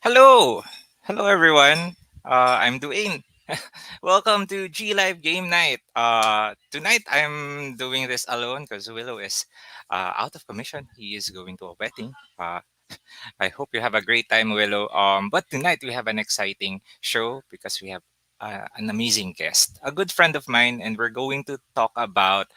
Hello, hello everyone. I'm Duane. Welcome to G Live Game Night. Tonight I'm doing this alone because Willow is out of commission. He is going to a wedding. I hope you have a great time, Willow. But tonight we have an exciting show because we have an amazing guest, a good friend of mine, and we're going to talk about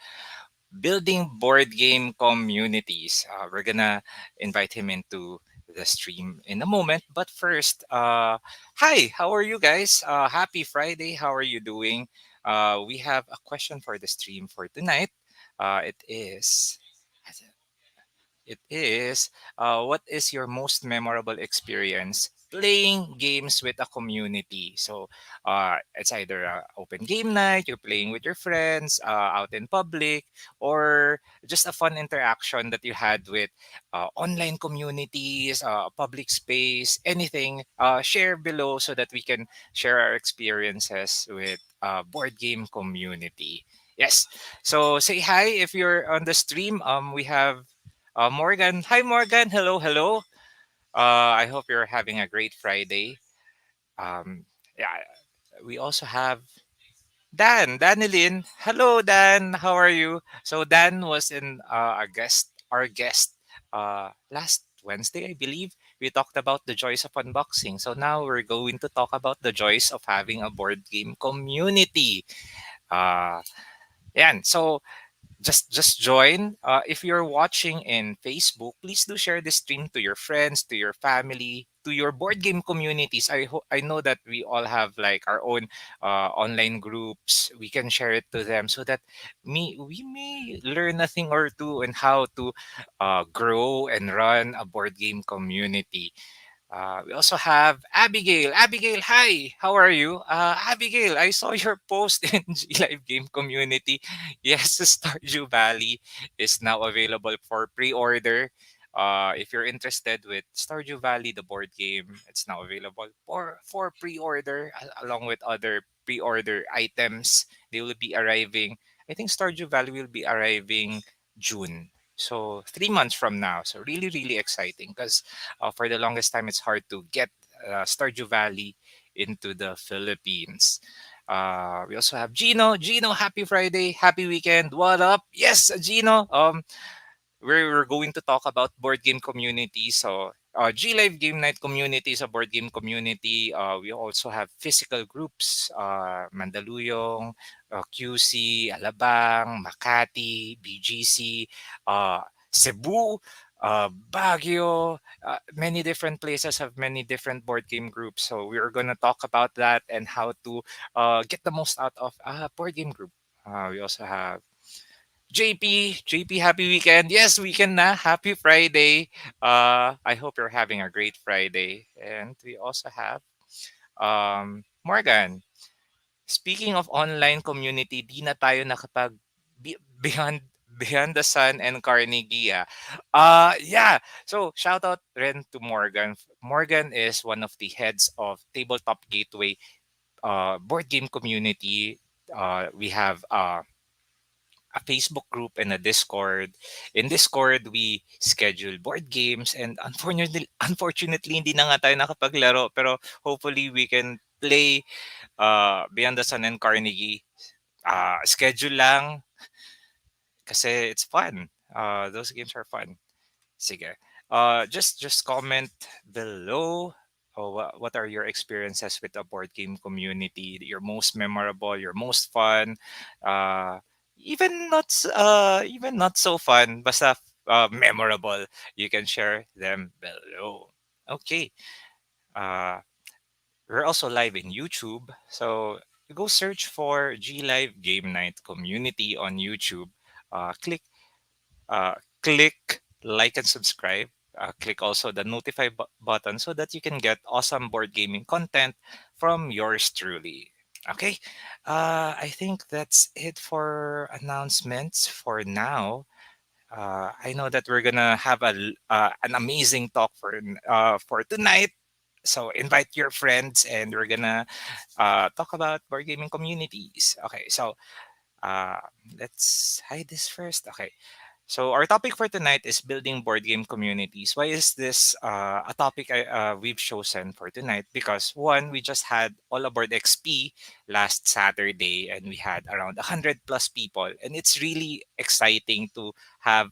building board game communities. We're gonna invite him into the stream in a moment. But first, hi, how are you guys? Happy Friday. How are you doing? We have a question for the stream for tonight. It is. What is your most memorable experience playing games with a community? So it's either a open game night, you're playing with your friends out in public, or just a fun interaction that you had with online communities, public space, anything. Share below so that we can share our experiences with board game community. Yes. So say hi if you're on the stream. We have Morgan. Hi, Morgan. Hello, hello. I hope you're having a great Friday. Yeah, we also have Danilyn. Hello, Dan. How are you? So Dan was in our guest, last Wednesday, I believe. We talked about the joys of unboxing. So now we're going to talk about the joys of having a board game community. Uh, yeah. So just join. If you're watching in Facebook, please do share this stream to your friends, to your family, to your board game communities. I know that we all have like our own online groups. We can share it to them so that we may learn a thing or two on how to grow and run a board game community. We also have Abigail. Abigail, hi. How are you? Abigail, I saw your post in G Live Game Community. Yes, Stardew Valley is now available for pre-order. If you're interested with Stardew Valley, the board game, it's now available for pre-order along with other pre-order items. They will be arriving. I think Stardew Valley will be arriving June. So 3 months from now. So really, really exciting because for the longest time, it's hard to get Stardew Valley into the Philippines. We also have Gino. Gino, happy Friday, happy weekend. What up? Yes, Gino. We're going to talk about board game community. So, G Live Game Night community is a board game community. We also have physical groups, Mandaluyong, QC, Alabang, Makati, BGC, Cebu, Baguio. Many different places have many different board game groups. So, we are going to talk about that and how to get the most out of a board game group. We also have JP, happy weekend. Yes, weekend na. Happy Friday. I hope you're having a great Friday. And we also have Morgan. Speaking of online community, di na tayo nakapag beyond the sun and Carnegie. Yeah. So shout out rin to Morgan. Morgan is one of the heads of Tabletop Gateway board game community. We have a Facebook group and a Discord. In Discord, we schedule board games and unfortunately hindi na nga tayo nakapaglaro pero hopefully we can play Beyond the Sun and Carnegie. Schedule lang kasi it's fun. Those games are fun. Sige. Just comment below. What are your experiences with the board game community? Your most memorable, your most fun, uh, even not so fun, basta memorable. You can share them below. Okay. Uh, we're also live in YouTube, so go search for G Live Game Night community on YouTube. Click uh, click like and subscribe. Click also the notify button so that you can get awesome board gaming content from yours truly. Okay, I think that's it for announcements for now. I know that we're gonna have an amazing talk for tonight. So invite your friends, and we're gonna talk about board gaming communities. Okay, so uh, let's hide this first. Okay, So our topic for tonight is building board game communities. Why is this a topic we've chosen for tonight? Because one, we just had All Aboard XP last Saturday, and we had around 100 plus people, and it's really exciting to have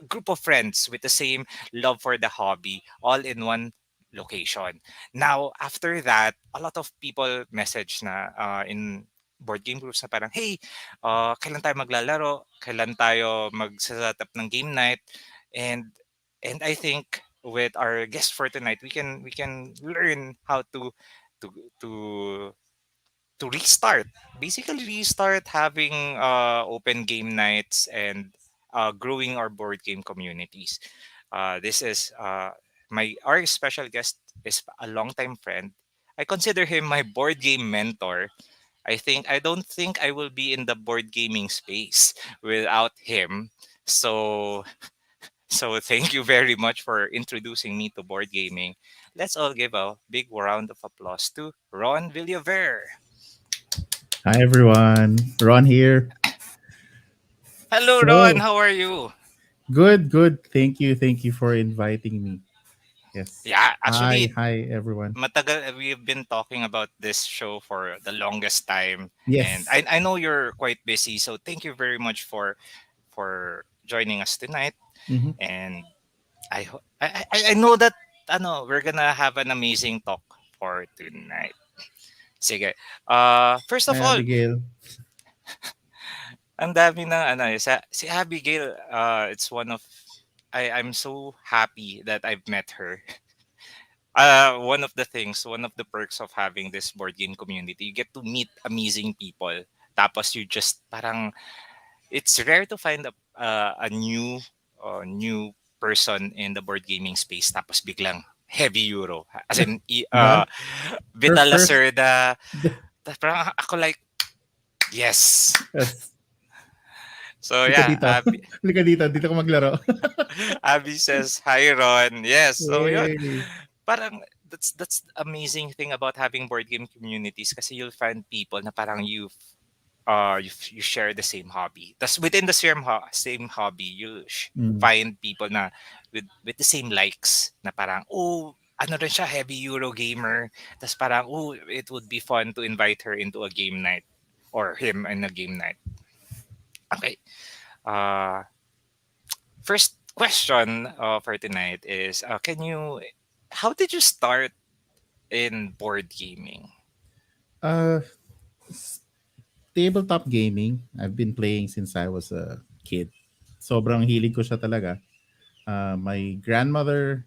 group of friends with the same love for the hobby all in one location. Now, after that, a lot of people message na in board game groups na parang, hey, kailan tayo maglalaro? Kailan tayo mag-set up ng game night? And I think with our guest for tonight, we can learn how to to to restart, basically restart having open game nights and growing our board game communities. This is my our special guest is a longtime friend. I consider him my board game mentor. I don't think I will be in the board gaming space without him. So thank you very much for introducing me to board gaming. Let's all give a big round of applause to Ron Villaver. Hi everyone, Ron here. Hello, Ron. So How are you? good, good. Thank you for inviting me. Yes. Yeah, actually, Hi everyone. we've been talking about this show for the longest time, and Yes. I know you're quite busy, so thank you very much for joining us tonight. Mm-hmm. And I know that we're gonna have an amazing talk for tonight. Sige. First Hi of all, Abigail. ang dami ng si Abigail, it's one of I'm so happy that I've met her. One of the things, one of the perks of having this board game community, you get to meet amazing people. Tapos you just parang it's rare to find a new person in the board gaming space. Tapos biglang heavy euro, as in Diba? Vita First. Lacerda. Parang ako like yes. Yes. So Lika yeah, dito. Lika dito. Dito ko maglaro. Abby says hi Ron. Yes. So yun. Yay. Parang that's the amazing thing about having board game communities kasi you'll find people na parang you share the same hobby. That's within the same hobby, Mm. find people na with the same likes na parang oh ano rin siya heavy Euro gamer. Tas parang oh it would be fun to invite her into a game night or him in a game night. Okay. Uh First question for tonight is can you how did you start in board gaming? Uh, s- Tabletop gaming. I've been playing since I was a kid. Sobrang hilig ko siya talaga. My grandmother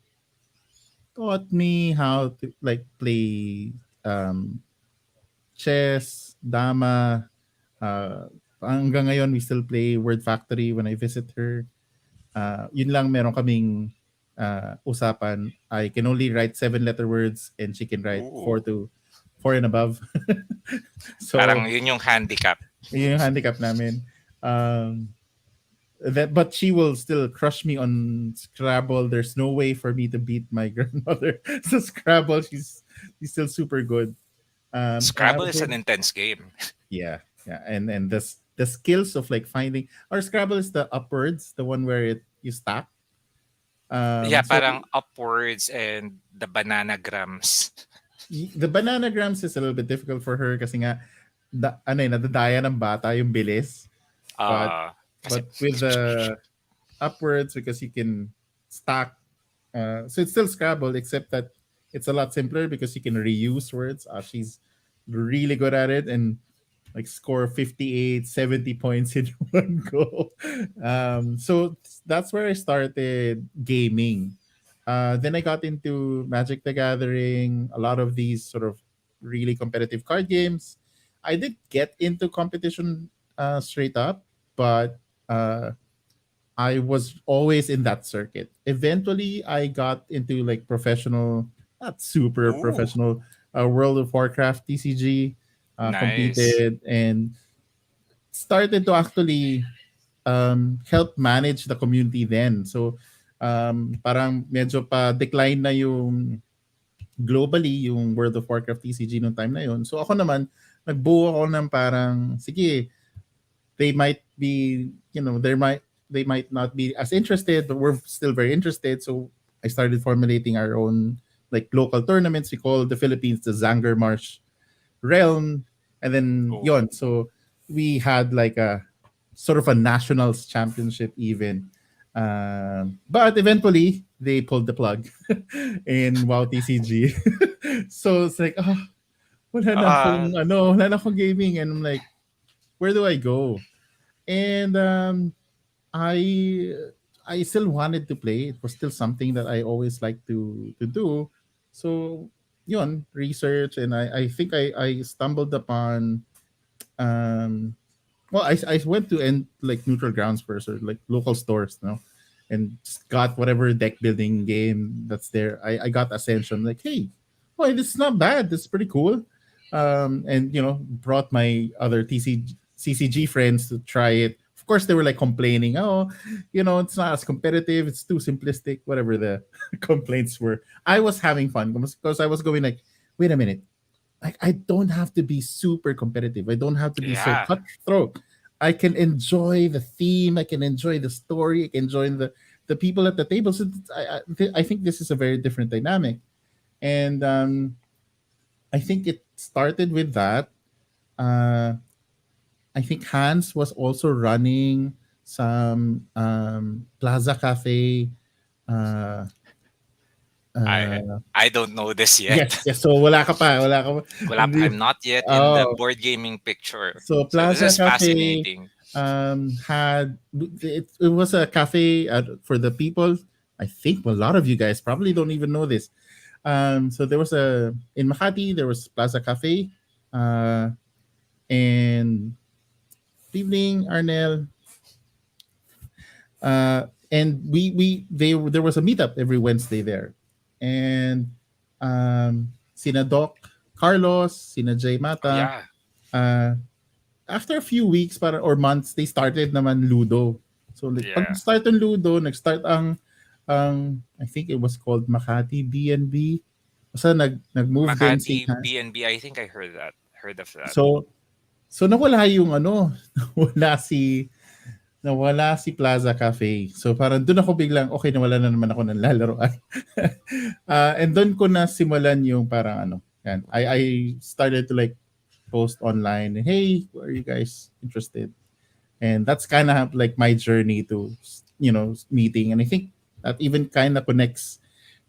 taught me how to like play um, chess, dama. Hanggang ngayon, we still play Word Factory when I visit her. Yun lang, meron kaming usapan. I can only write 7 letter words and she can write Ooh. four and above. Parang So, yun yung handicap. yun yung handicap namin. Um, but she will still crush me on Scrabble. There's no way for me to beat my grandmother. So Scrabble, she's still super good. And I Scrabble is also an intense game. yeah, yeah, and the skills of like finding or Scrabble is the upwards, the one where you stack. Yeah, So parang upwards and the bananagrams. the bananagrams is a little bit difficult for her kasi nga ano nadadaya ng bata yung bilis. But Kasi with the upwards because you can stack. So it's still Scrabble, except that it's a lot simpler because you can reuse words. She's really good at it and like score 58, 70 points in one go. So that's where I started gaming. Then I got into Magic the Gathering, a lot of these sort of really competitive card games. I did get into competition straight up, but I was always in that circuit. Eventually, I got into like professional, not super ooh, professional, World of Warcraft TCG, nice. competed and started to actually help manage the community then. So, parang medyo pa decline na yung globally yung World of Warcraft TCG nung time na yun. So ako naman, nagbuo ako ng parang, sige, they might be, there might they might not be as interested, but we're still very interested. So I started formulating our own like local tournaments. We call the Philippines the Zanger Marsh realm, and then Oh. yon. So we had like a sort of a nationals championship even. But eventually they pulled the plug in WoW TCG. So it's like, oh, Uh, wala na akong gaming. And I'm like, where do I go? And I I still wanted to play. It was still something that I always liked to do. So yun, research, and I think I stumbled upon um well, I went to end like neutral grounds first, or like local stores, and just got whatever deck building game that's there. I got Ascension, like, hey, boy, this is not bad. This is pretty cool. And brought my other CCG friends to try it. Of course, they were like complaining, oh, it's not as competitive. It's too simplistic. Whatever the complaints were, I was having fun because I was going like, wait a minute, like I don't have to be super competitive. I don't have to be so yeah, cutthroat. I can enjoy the theme. I can enjoy the story. I can enjoy the people at the table. So I think this is a very different dynamic, and I think it started with that. Uh, I think Hans was also running some Plaza Cafe. Uh, I uh, I don't know this yet. yes, yes. So wala ka pa. I'm not yet in the Oh, board gaming picture. so So this Plaza is Cafe fascinating. had it was a cafe for the people. I think a lot of you guys probably don't even know this. So there was a in Makati there was Plaza Cafe, uh, and evening Arnel, and there was a meetup every Wednesday there, and Sina Doc Carlos, Sina Jay Oh Mata, yeah, uh, after a few weeks or months, they started naman Ludo. So like pag yeah. start ng Ludo, nag-start ang I think it was called Makati B&B. Basta nag-move din si Makati B&B. I think I heard of that. so nawala yung nawala si Plaza Cafe. So parang doon ako biglang okay, nawala na naman ako ng lalaroan. And doon ko na simulan yung parang yan. I started to like post online, hey, are you guys interested? And that's kind of like my journey to meeting, and I think that even kind of connects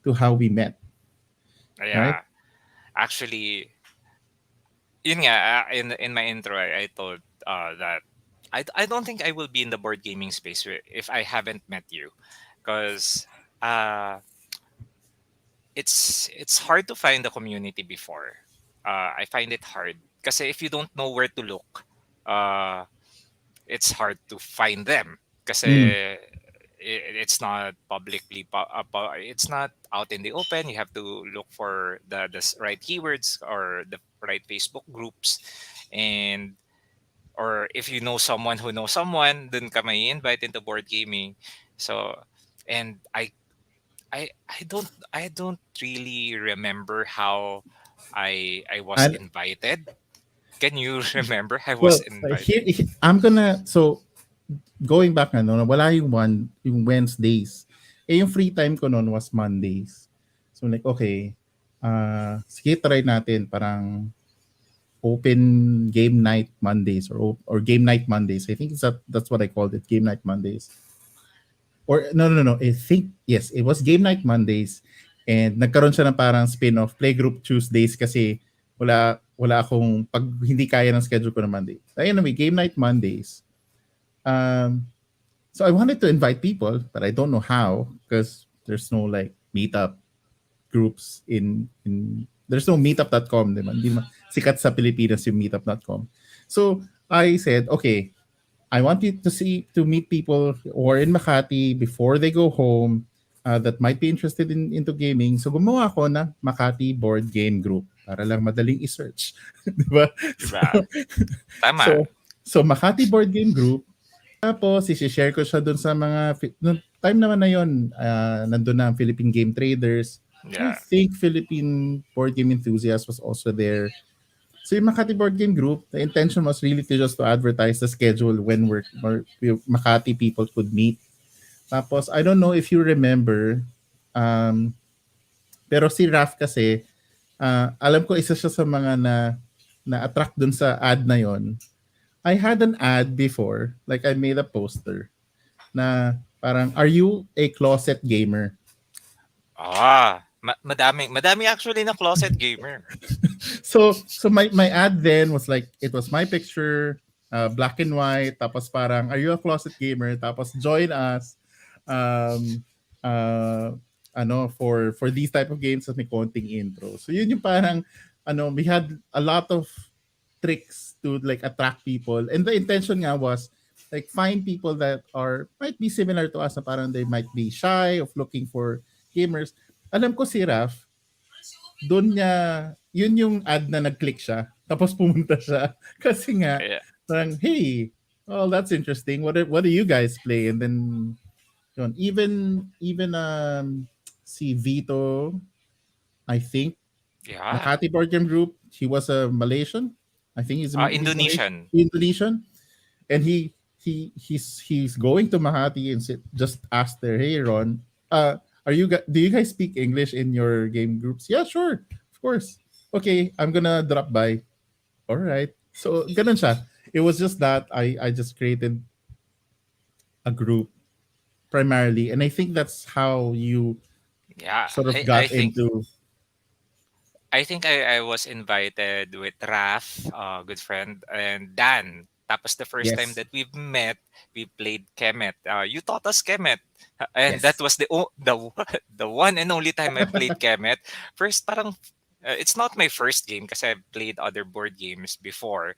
to how we met, right? Yeah, actually, yun nga, in my intro, I told that I don't think I will be in the board gaming space if I haven't met you, because uh, it's hard to find the community before. I find it hard because if you don't know where to look, uh, it's hard to find them because Mm. it's not it's not out in the open. You have to look for the right keywords or the right Facebook groups, and or if you know someone who knows someone, then ka may invite into board gaming. So, and I don't really remember how I was And invited. Can you remember I was well, invited? I'm gonna so going back wala yung Wednesdays. Yung free time ko noon was Mondays. So like, okay, sige, try natin parang open game night Mondays, or game night Mondays. I think that's what I called it, game night Mondays. Or no. I think yes, it was game night Mondays, and nagkaroon siya ng parang spin-off playgroup Tuesdays kasi wala akong pag hindi kaya ng schedule ko na Monday. Anyway, game night Mondays. Um, so I wanted to invite people, but I don't know how because there's no like meetup groups in there's no meetup.com, di ba? Hindi naman sikat sa Pilipinas yung meetup.com. So I said, okay, I want you to meet people who are in Makati before they go home, that might be interested into gaming. So gumawa ako ng Makati Board Game Group para lang madaling i-search. Di ba? Diba? So, Tama. so Makati Board Game Group. Tapos, isi-share ko siya dun sa mga, no, time naman na yun, nandun na ang Philippine Game Traders. I Yeah. think Philippine Board Game Enthusiast was also there. So yung Makati Board Game Group, the intention was really to just to advertise the schedule when Makati people could meet. Tapos, I don't know if you remember, um, pero si Raf kasi, alam ko isa siya sa mga na-attract dun sa ad na yon. I had an ad before, like I made a poster na parang, are you a closet gamer? Madami actually na closet gamer. So my ad then was like, it was my picture, black and white, tapos parang, are you a closet gamer? Tapos join us, um uh for these type of games at may konting intro. So yun yung parang we had a lot of tricks to like attract people, and the intention nga was like find people that are might be similar to us, na parang they might be shy of looking for gamers. Alam ko si Raf, doon niya, yun yung ad na nag-click siya. Tapos pumunta siya. Kasi nga, Yeah. parang, hey, oh, that's interesting. What do you guys play? And then, yun, even si Vito, I think, Yeah. Makati Board Game Group, he was a Malaysian. I think he's Malaysian. Indonesian. Indonesian. And he's going to Makati and just asked there, hey Ron, do you guys speak English in your game groups? Yeah, sure, of course. Okay, I'm gonna drop by. All right. So ganun siya. It was just that I just created a group primarily, and I think that's how you Yeah. sort of I got think into. I was invited with Raf, good friend, and Dan. Tapos the first time Yes, that we met, we played Kemet. You taught us Kemet. And that yes. was the one and only time I played Kemet. First, parang it's not my first game because I've played other board games before.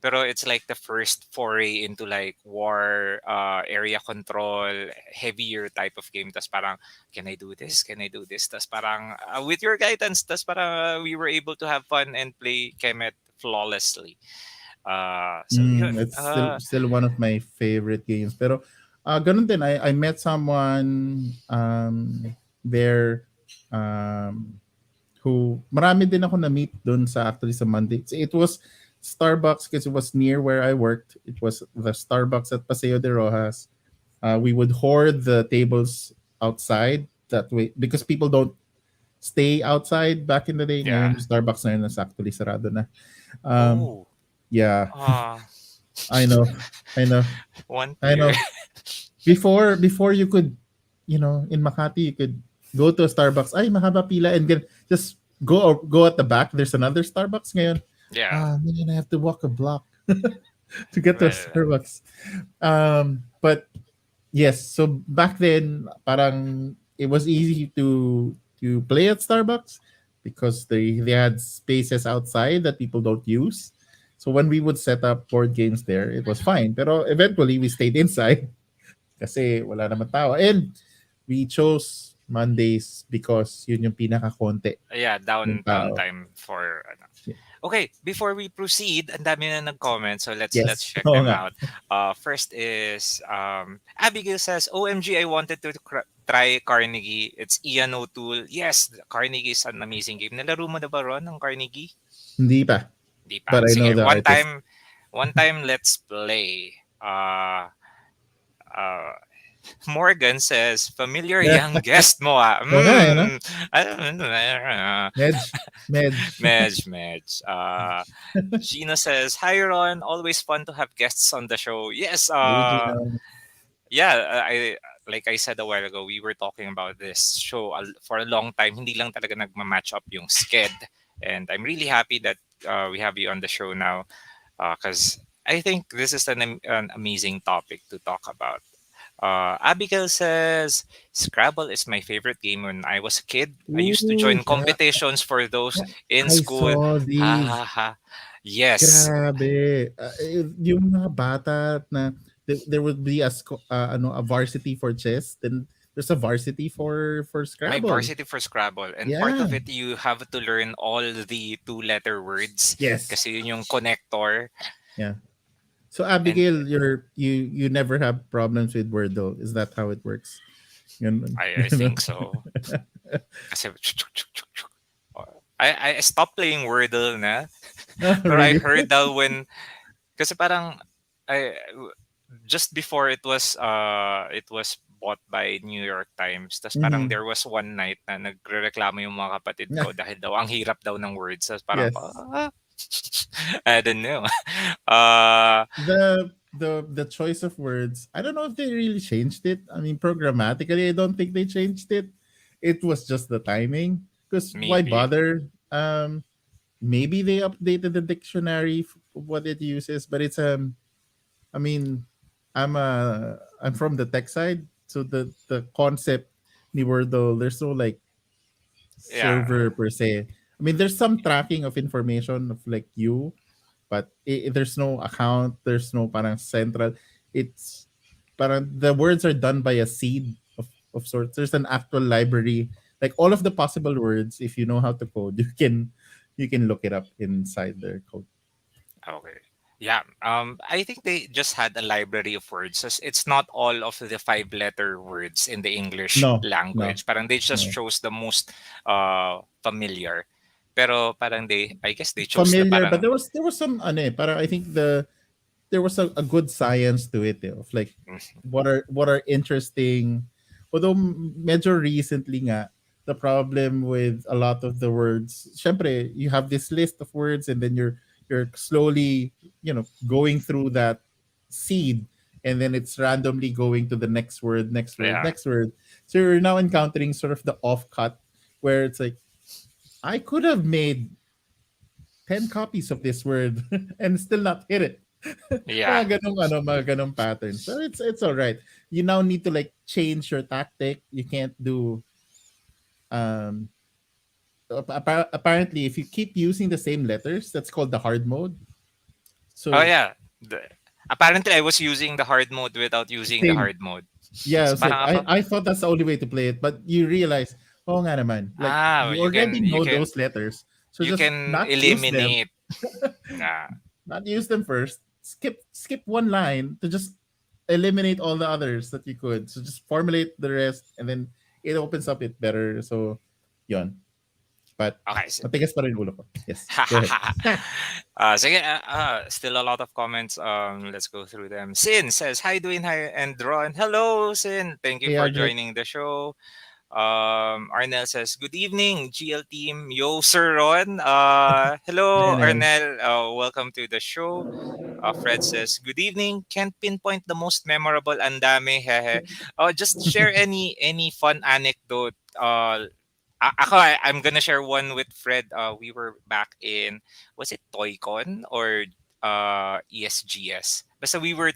Pero it's like the first foray into like war, area control, heavier type of game. Tas parang, can I do this? Can I do this? Tas parang, with your guidance, tas parang we were able to have fun and play Kemet flawlessly. So yun. It's still one of my favorite games. Pero ganun din, I met someone there, who marami din ako na meet doon sa actually sa Monday. It was Starbucks because it was near where I worked. It was the Starbucks at Paseo de Rojas. We would hoard the tables outside that way because people don't stay outside back in the day. Yeah. Ngayon, Starbucks na yun is actually sarado na. Oh. Yeah, Uh, I know. I know. One I beer. know. Before you could, in Makati, you could go to a Starbucks. Ay, mahaba pila, and then just go at the back. There's another Starbucks ngayon. Yeah. Man, I have to walk a block to get to a Well, Starbucks. But yes, so back then, parang it was easy to play at Starbucks because they had spaces outside that people don't use. So when we would set up board games there, it was fine. Pero eventually, we stayed inside kasi wala naman tao. And we chose Mondays because yun yung pinaka-konti yeah, yung tao. downtime for ano. Yeah. Okay, before we proceed, ang dami na nag-comment, so let's Yes. check Oo them nga. out. First is Abigail says, "OMG, I wanted to try Carnegie. It's Ian O'Toole. Yes, Carnegie is an amazing game. Nalaro mo na ba Ron ng Carnegie? Hindi pa. Di pa. But I know Sige, the artist. one time let's play. Uh, Morgan says, familiar young guest mo ah. Oo nga eh, no? Medj. Medj. Medj. Gina says, hi Ron, always fun to have guests on the show. Yes, Hey, Gino. yeah, I like I said a while ago, we were talking about this show for a long time. Hindi lang talaga nagma-match up yung sked. And I'm really happy that we have you on the show now because I think this is an amazing topic to talk about. Abigail says, Scrabble is my favorite game when I was a kid. I used to Ooh, join competitions for those in I school. saw Ha these. ha ha. Yes. Grabe. Yung mga bata na there would be a varsity for chess, then there's a varsity for My Scrabble. varsity for Scrabble. And part Yeah. of it, you have to learn all the two-letter words. Yes. Kasi yun yung connector. Yeah. So And Abigail, you never have problems with Wordle. Is that how it works? Ganun. I think so. Kasi I stopped playing Wordle na. Oh, Pero I really? heard daw when, kasi parang, I, just before it was bought by New York Times. Tas parang Mm-hmm. there was one night na nagrereklamo yung mga kapatid ko dahil daw ang hirap daw ng words. Tas parang Yes. I don't know. Uh The choice of words, I don't know if they really changed it. I mean, programmatically, I don't think they changed it. It was just the timing. Because why maybe. bother? Maybe they updated the dictionary of what it uses, but it's I mean, I'm from the tech side, so the concept ni Wordle, there's no like Yeah. server per se. I mean, there's some tracking of information of like you, but there's no account, there's no parang central. It's parang the words are done by a seed of sorts. There's an actual library, like all of the possible words. If you know how to code, you can look it up inside their code. Okay. Yeah. I think they just had a library of words. It's not all of the five-letter words in the English No, no, language. Parang they just no. chose the most familiar. Pero parang they, I guess they chose the Familiar, but parang, there was some ano eh, parang I think there was a good science to it of like what are interesting, although medyo recently nga the problem with a lot of the words, syempre you have this list of words and then you're slowly, going through that seed, and then it's randomly going to the next word, next word, yeah. next word. So you're now encountering sort of the off cut where it's like I could have made 10 copies of this word and still not hit it. Yeah. Mga ganong patterns. So it's all right. You now need to like change your tactic. You can't do um apparently if you keep using the same letters, that's called the hard mode. Oh So yeah. Apparently I was using the hard mode without using the same. hard mode. Yeah, So it's like parang ako, I thought that's the only way to play it, but you realize, oh nga naman, like you you already can you know can those letters. So you just can not use them. eliminate. Nah. Not use them first. Skip one line to just eliminate all the others that you could. So just formulate the rest, and then it opens up it better. So, yon. But Okay. So, matigas pa rin ulo ko. Yes. Go ahead. sige, still a lot of comments. Let's go through them. Sin says, "Hi, Dwayne. Hi, and Ron. Hello, Sin. Thank you Hey, for Arnel. joining the show." Arnel says, "Good evening, GL team. Yo, Sir Ron. Hi, Hello, Arnel. Arnel. Welcome to the show." Fred says, "Good evening. Can't pinpoint the most memorable. Andame, hehe. Just share any fun anecdote. I'm gonna share one with Fred. We were back in, was it ToyCon or ESGS? Basta we were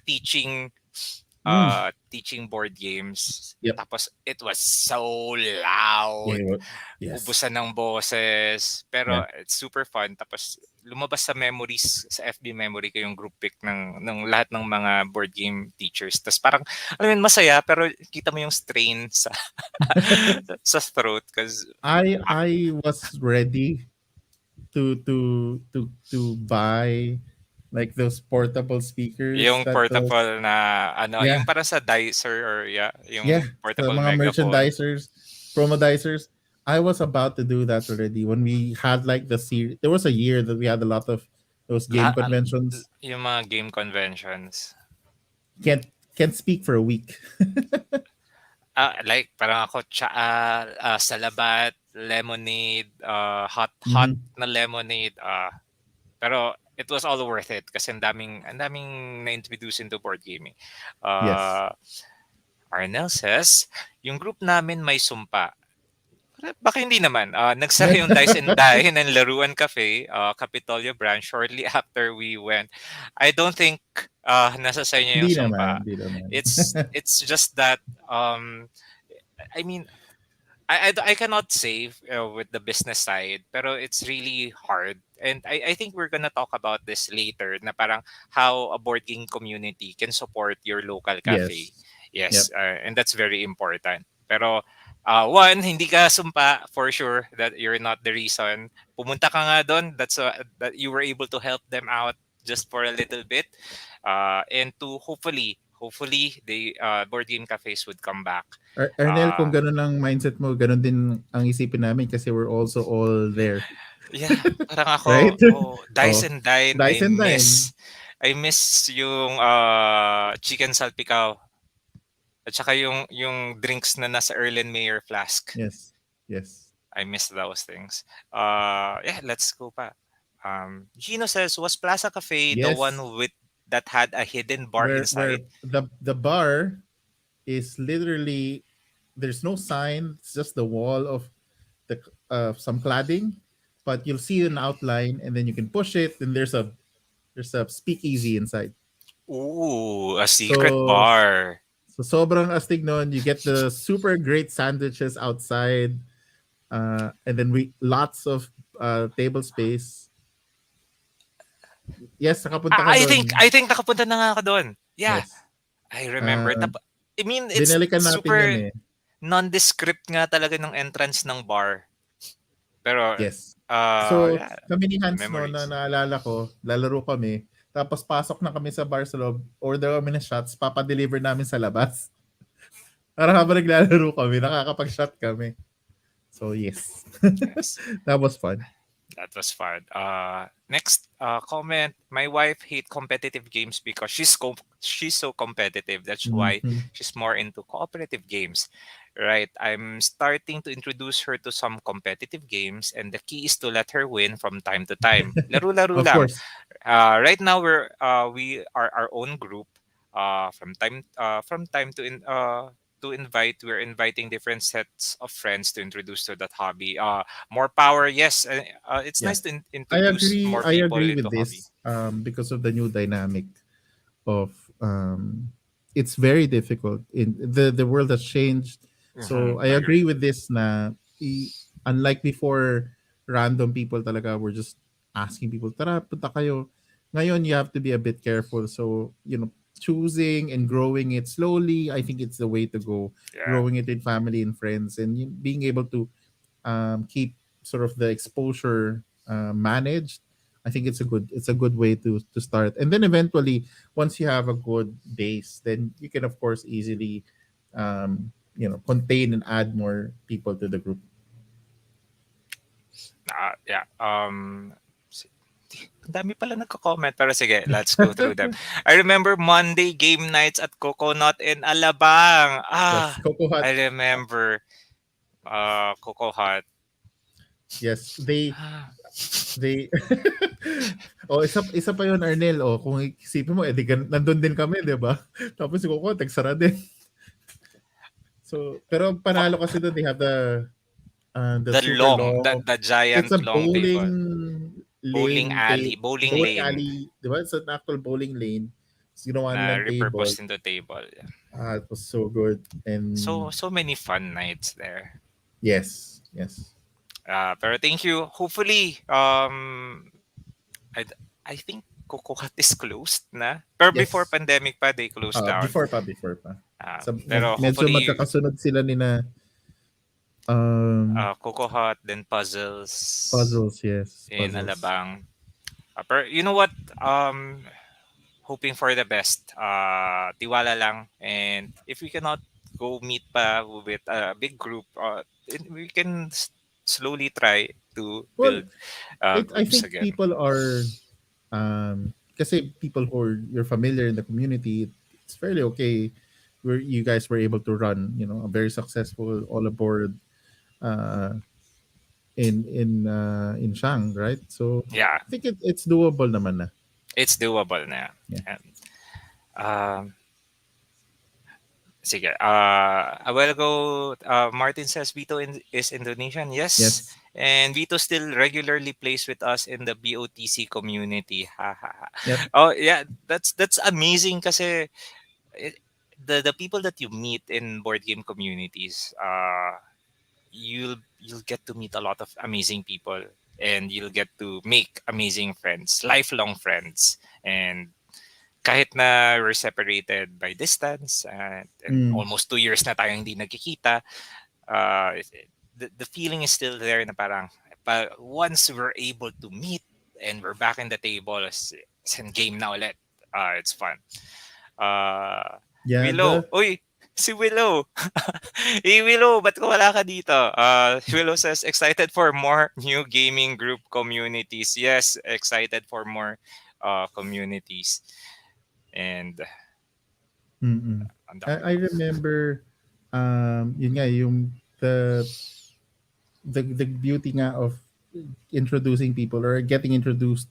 Mm. teaching board games. Yep. Tapos it was so Yeah. loud. Yes. Ubusan ng boses. Yeah. Pero it's super fun. Tapos lumabas sa memories, sa FB memory ko yung group pic ng lahat ng mga board game teachers. Tapos parang, alam mo yun, masaya, pero kita mo yung strain sa sa throat because I was ready to buy like those portable speakers yung that those. portable na ano, Yeah. yung para sa dicer or yeah, Yeah, yung sa portable mga megaphone. merchandisers, promodizers. I was about to do that already when we had like the series. There was a year that we had a lot of those game La, conventions. yung mga game conventions. Can't can't speak for a week. Like parang ako salabat, lemonade, hot Mhm. na lemonade. Pero it was all worth it kasi ang daming na-introduce into board gaming. Yes. Uh, Arnel says, yung group namin may sumpa. Baka hindi naman. Nagsara yung Dice and Die ng Laruan Cafe, Capitolio branch shortly after we went. I don't think nasa sa inyo Hindi yung naman, sumpa. hindi naman. It's just that I mean I cannot say with the business side, pero it's really hard. And I think we're gonna talk about this later na parang how a board game community can support your local cafe. Yes. Yes, Yep. and that's very important. Pero one, hindi ka sumpa for sure that you're not the reason. Pumunta ka nga doon, that you were able to help them out just for a little bit. And two, hopefully the board game cafes would come back. Ernel, kung Uh, ganun ang mindset mo, ganun din ang isipin namin kasi we're also all there. Yeah, parang ako, right? oh, Dice Oh, and Dine, dice and dine. I miss yung chicken salpicao at saka yung drinks na nasa Erlenmeyer flask. Yes, yes, I miss those things. Yeah, let's go pa. Gino says, was Plaza Cafe the yes. one with that had a hidden bar Where inside? the bar is literally, there's no sign. It's just the wall of the some cladding, but you'll see an outline, and then you can push it, and there's a speakeasy inside. Ooh, a secret So bar. so sobrang astig nun. You get the super great sandwiches outside, and then we lots of table space. Yes, nakapunta ka doon. I think nakapunta na nga ako doon. Yeah, Yes. I remember. Uh, I mean, it's Binalikan natin yun super eh. nondescript nga talaga ng entrance ng bar. Pero, Yes. So, yeah, kami ni Hans no, na memories. naalala ko, lalaro kami. Tapos pasok na kami sa bar sa loob, order kami ng shots, papadeliver namin sa labas. Para habang naglalaro kami, nakakapag-shot kami. So, yes. Yes. That was fun. That was fun. Next comment. My wife hate competitive games because she's so competitive. That's why Mhm. she's more into cooperative games. Right. I'm starting to introduce her to some competitive games, and the key is to let her win from time to time. Laro-laro Of lang. course. Right now we are our own group. From time to invite, we're inviting different sets of friends to introduce to that hobby. More power, yes. It's Yeah. nice to I introduce agree. more I people agree into with hobby. this because of the new dynamic of it's very difficult in the world has changed. So I Agree. agree with this na unlike before, random people talaga were just asking people, tara punta kayo. Ngayon you have to be a bit careful, so choosing and growing it slowly, I think it's the way to go. Yeah. Growing it with family and friends, and being able to keep sort of the exposure managed. I think it's a good way to start, and then eventually, once you have a good base, then you can of course easily, contain and add more people to the group. Yeah. Si- Ang dami pala nagko-comment. Pero sige, let's go through them. I remember Monday game nights at Coconut in Alabang. Yes, Coco I Hut. remember Coco Hut. Yes, they oh, isa pa yun, Arnel. Oh, kung isipin mo, nandun din kami, di ba? Tapos si Coco, tagsara din. So, pero Fa- panalo kasi doon, they have the the super long, long. the It's giant a long table. Bowling bowling lane alley. Di ba? It's an actual bowling lane. It's ginawa na nilang table. repurposed into table. Yeah. It was so good. And So many fun nights there. yes, yes, Pero thank you. Hopefully, I, I think Coco Hut is closed na. Pero before yes. pandemic pa, they closed down. Before pa. Pero Medyo hopefully, magkakasunod sila ni na um, Coco Hut, then Puzzles puzzles. Yes, in puzzles. Alabang. Pero you know what? Hoping for the best. Tiwala lang. And if we cannot go meet pa with a big group, we can slowly try to Well, build I groups think again. people are kasi people who you're familiar in the community, it's fairly okay where you guys were able to run, a very successful all aboard uh in Shang, right? So Yeah, I think it's doable naman na. it's doable na. Yeah. And, um, sige. A while ago, Martin says is Indonesian. Yes. Yes. And Vito still regularly plays with us in the BOTC community. Ha ha ha. Yep. Oh yeah, that's amazing kasi it, the people that you meet in board game communities, you'll get to meet a lot of amazing people, and you'll get to make amazing friends, lifelong friends. And kahit na we're separated by distance, and Mm. almost 2 years na tayong hindi nagkikita, uh, the feeling is still there na parang once we're able to meet and we're back in the table, it's in game na ulit. It's fun. Uh, Yeah, Willow, uy, Si Willow. Hey Willow, ba't ka wala ka dito? Willow says, excited for more new gaming group communities. Yes, excited for more communities. And Mm. ang dami I pa. remember, yun nga, yung the beauty nga of introducing people or getting introduced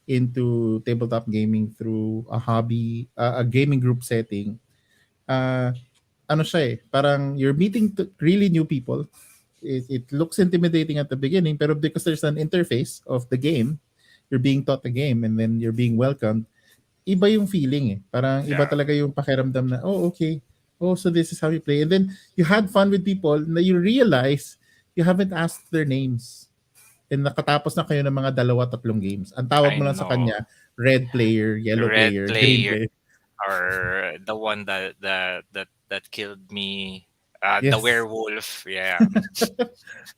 into tabletop gaming through a hobby, a gaming group setting. Uh, ano siya eh, parang you're meeting really new people. It looks intimidating at the beginning, pero because there's an interface of the game, you're being taught the game and then you're being welcomed, iba yung feeling eh. Parang iba Yeah, talaga yung pakiramdam na, oh, okay. Oh, so this is how you play. And then you had fun with people na you realize you haven't asked their names. And nakatapos na kayo ng mga dalawa, tatlong games. Ang tawag I mo lang sa know. kanya, red player, yellow Red player, green player player. or the one that killed me. The Yes. werewolf. Yeah.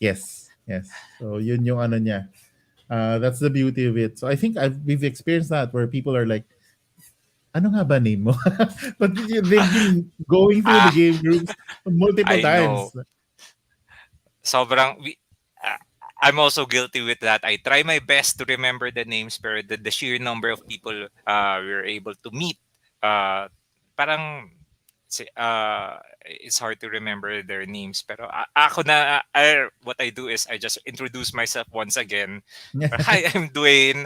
Yes. Yes. So yun yung ano niya. That's the beauty of it. So I think we've experienced that where people are like, ano nga ba name mo? But they've been going through the Ah, game groups multiple I know. times. Sobrang uh, I'm also guilty with that. I try my best to remember the names, pero the sheer number of people we're able to meet, uh, parang it's hard to remember their names. Pero ako na, what I do is I just introduce myself once again. Hi, I'm Dwayne.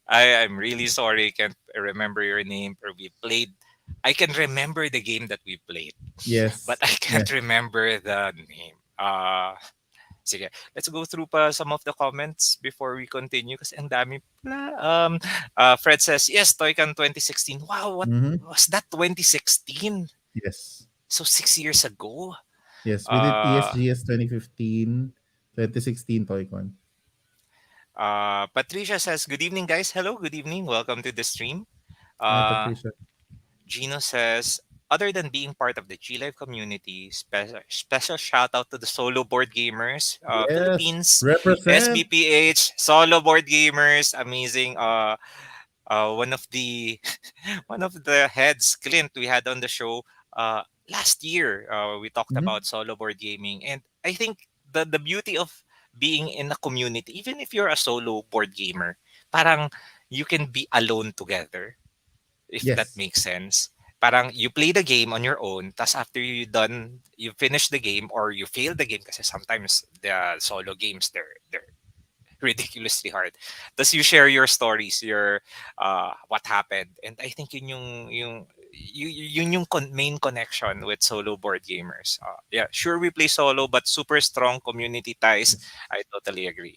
I'm really sorry, can't remember your name. Or we played. I can remember the game that we played, but Yes. I Yeah. can't remember the name. Sige, let's go through pa some of the comments before we continue kasi ang dami pala. Fred says, yes, Toycan 2016. Wow, what Mm-hmm. was that 2016? Yes. So 6 years ago. Yes. We did Uh, ESGS 2015, 2016 ToyCon. Patricia says, good evening, guys. Hello, good evening. Welcome to the stream. Hi, Uh, Patricia. Gino says, other than being part of the G Live community, special shout out to the solo board gamers, Yes. Philippines, Represent. SBPH, solo board gamers, amazing. One of the one of the heads, Clint, we had on the show last year. We talked Mm-hmm. about solo board gaming, and I think the beauty of being in a community, even if you're a solo board gamer, parang you can be alone together, if that Yes. makes sense. Parang you play the game on your own, tas after you finish the game or you fail the game kasi sometimes the solo games they're ridiculously hard. Tas you share your stories, your what happened. And I think yun yung main connection with solo board gamers. Yeah, sure we play solo but super strong community ties. Yes. I totally agree.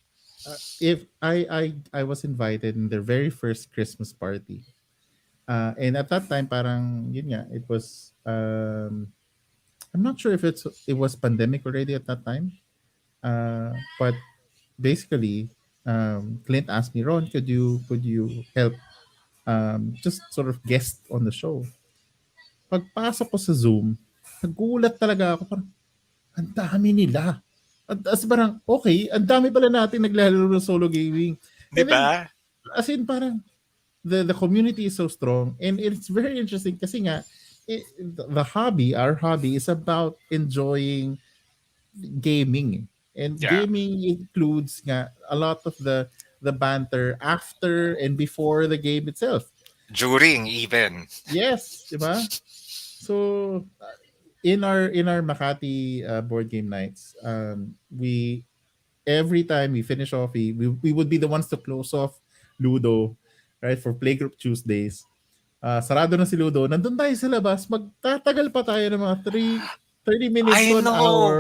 If I was invited in their very first Christmas party. And at that time, parang, yun nga, it was, I'm not sure if it was pandemic already at that time. But basically, Clint asked me, Ron, could you help just sort of guest on the show? Pagpasok ko sa Zoom, nagulat talaga ako. Parang, ang dami nila. At as parang, okay, ang dami pala natin naglalaro ng solo gaming. Di And then, ba? as in parang, the community is so strong. And it's very interesting kasi nga, our hobby is about enjoying gaming. And Yeah. gaming includes nga a lot of the banter after and before the game itself. During even. Yes, di ba? So in our Makati board game nights, we every time we finish off, we would be the ones to close off Ludo, right, for Playgroup Tuesdays. Sarado na si Ludo, nandun tayo sa labas, magtatagal pa tayo ng mga 30 minutes I to an know. hour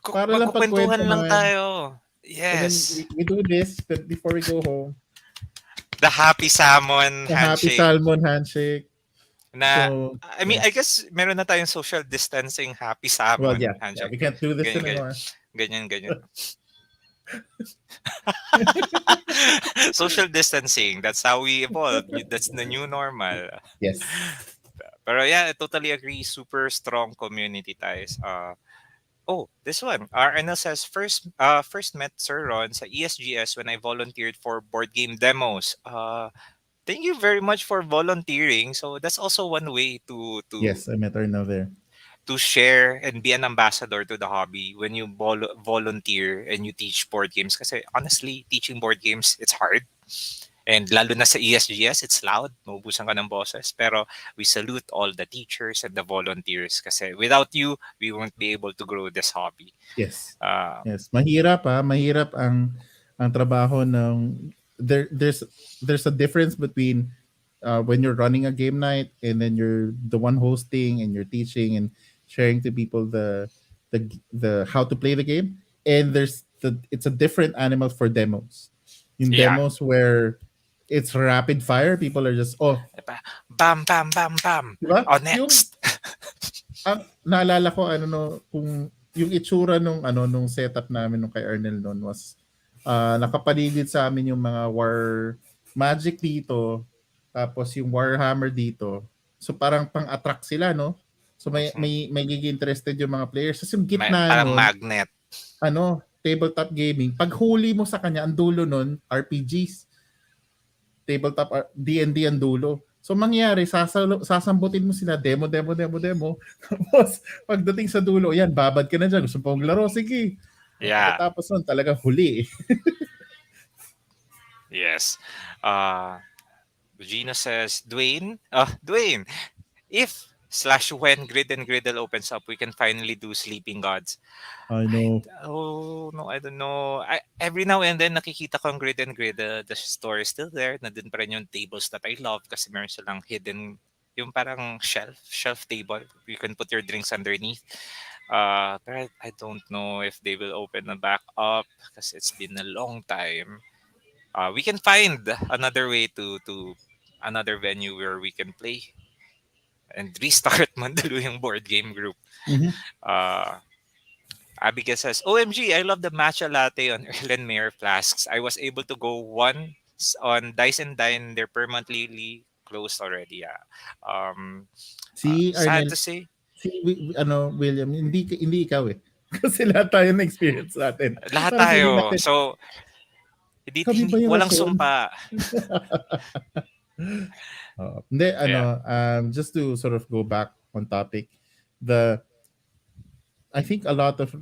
para lang Magkukwentuhan lang pagkwentuhan. tayo. And then Yes. we do this but before we go home. The happy salmon The happy handshake salmon handshake. na So, I mean, yeah. I guess meron na tayong social distancing happy Well, salmon yeah, handshake. we can't do this Ganyan, ganyan. anymore. Ganyan, ganyan. Social distancing. That's how we evolve. That's the new normal. Yes. Pero yeah, I totally agree. Super strong community ties. Oh, this one. RNL says first met Sir Ron sa ESGS when I volunteered for board game demos. Thank you very much for volunteering. So that's also one way to Yes, I met her now there. to share and be an ambassador to the hobby when you volunteer and you teach board games. Kasi honestly, teaching board games, it's hard. And lalo na sa ESGS, it's loud. Maubusan ka ng boses. Pero we salute all the teachers and the volunteers kasi without you, we won't be able to grow this hobby. Yes. Uh, Yes, mahirap ang trabaho ng there's a difference between when you're running a game night and then you're the one hosting and you're teaching and sharing to people the how to play the game, and it's a different animal for demos. In yeah. demos where it's rapid fire, people are just Diba? Bam, bam, bam, bam. di ba? Oh, Yung next. naalala ko ano no kung yung itsura nung setup namin nung kay Arnel noon was nakapaligid sa amin yung mga war magic dito tapos yung Warhammer dito. So parang pang-attract sila no. So Mhm. may giging interested yung mga players. Sa yung gitna Parang noon, magnet. tabletop gaming. Pag huli mo sa kanya, ang dulo noon, RPGs, D&D ang dulo. So mangyari, sasambutin mo sila, demo. Tapos pagdating sa dulo, yan, babad ka na dyan. Gusto mo laro, sige. Yeah. Pagkatapos nun, talagang huli. Yes. Uh, Gina says, Dwayne, if slash when Grid and Griddle opens up, we can finally do Sleeping Gods. I know. Oh, no, I don't know. Every now and then, nakikita ko ang Grid and Griddle. The store is still there. Nandun pa rin yung tables that I love kasi meron silang hidden, yung parang shelf table. You can put your drinks underneath. But I don't know if they will open them back up because it's been a long time. We can find another way to another venue where we can play and restart Mandaluyong board game group. Mhm. Uh, Abigail says, OMG, I love the matcha latte on Erlenmeyer flasks. I was able to go once on Dice and Dine. They're permanently closed already. Yeah. Um, Si Sad Arnel, to say. William, hindi ikaw eh. Kasi lahat tayo na experience natin. Lahat Parang feeling tayo. natin, So, kami ba yung walang rason? sumpa. Hindi, Yeah. just to sort of go back on topic, the I think a lot of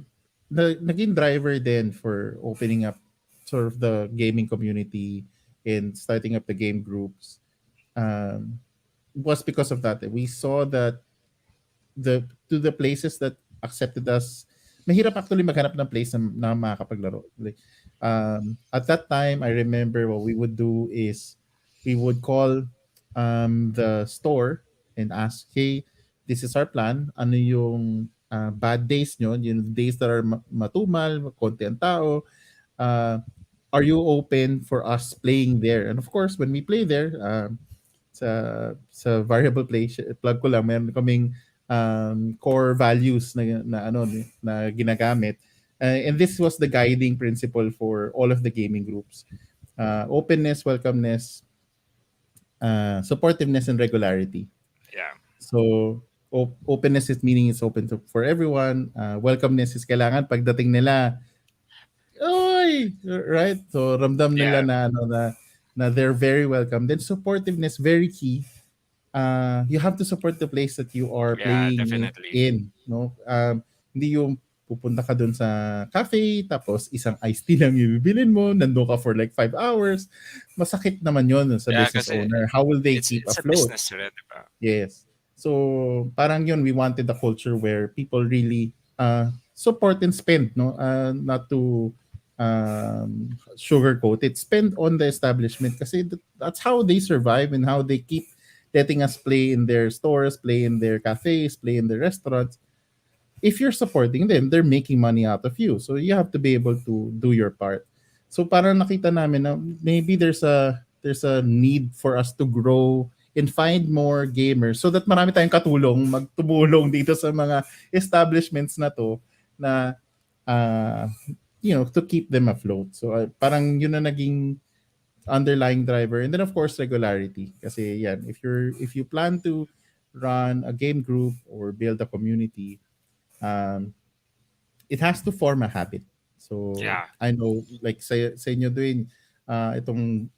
the naging driver then for opening up sort of the gaming community and starting up the game groups um, was because of that. We saw that the places that accepted us, mahirap actually maghanap ng place na makakapaglaro. Like, at that time, I remember what we would do is we would call the store and ask, hey, this is our plan. Ano yung bad days nyo? Yung days that are matumal, konti ang tao. Uh, are you open for us playing there? And of course, when we play there, sa variable play plug ko lang meron kaming core values na ginagamit, and this was the guiding principle for all of the gaming groups: openness, welcomeness, supportiveness, and regularity. Yeah. So openness is meaning it's open for everyone. Welcomeness is kailangan pagdating nila, oy, right? So ramdam nila Yeah. na they're very welcome. Then supportiveness, very key. You have to support the place that you are Yeah, playing definitely. in, no? Hindi yung pupunta ka dun sa cafe, tapos isang iced tea lang yung bibilin mo, nandun ka for like 5 hours. Masakit naman yon sa Yeah, business kasi owner. How will they keep it's a afloat? business rin, di ba? Yes. So, parang yun, we wanted a culture where people really support and spend, no? Not to sugarcoat it. Spend on the establishment kasi that's how they survive and how they keep letting us play in their stores, play in their cafes, play in their restaurants. If you're supporting them, they're making money out of you. So you have to be able to do your part. So parang nakita namin na maybe there's a need for us to grow and find more gamers so that marami tayong katulong magtumulong dito sa mga establishments na to na uh, to keep them afloat. So parang yun na naging underlying driver, and then of course regularity kasi yan, if you plan to run a game group or build a community, um, it has to form a habit. So Yeah, I know like sa inyo doing itong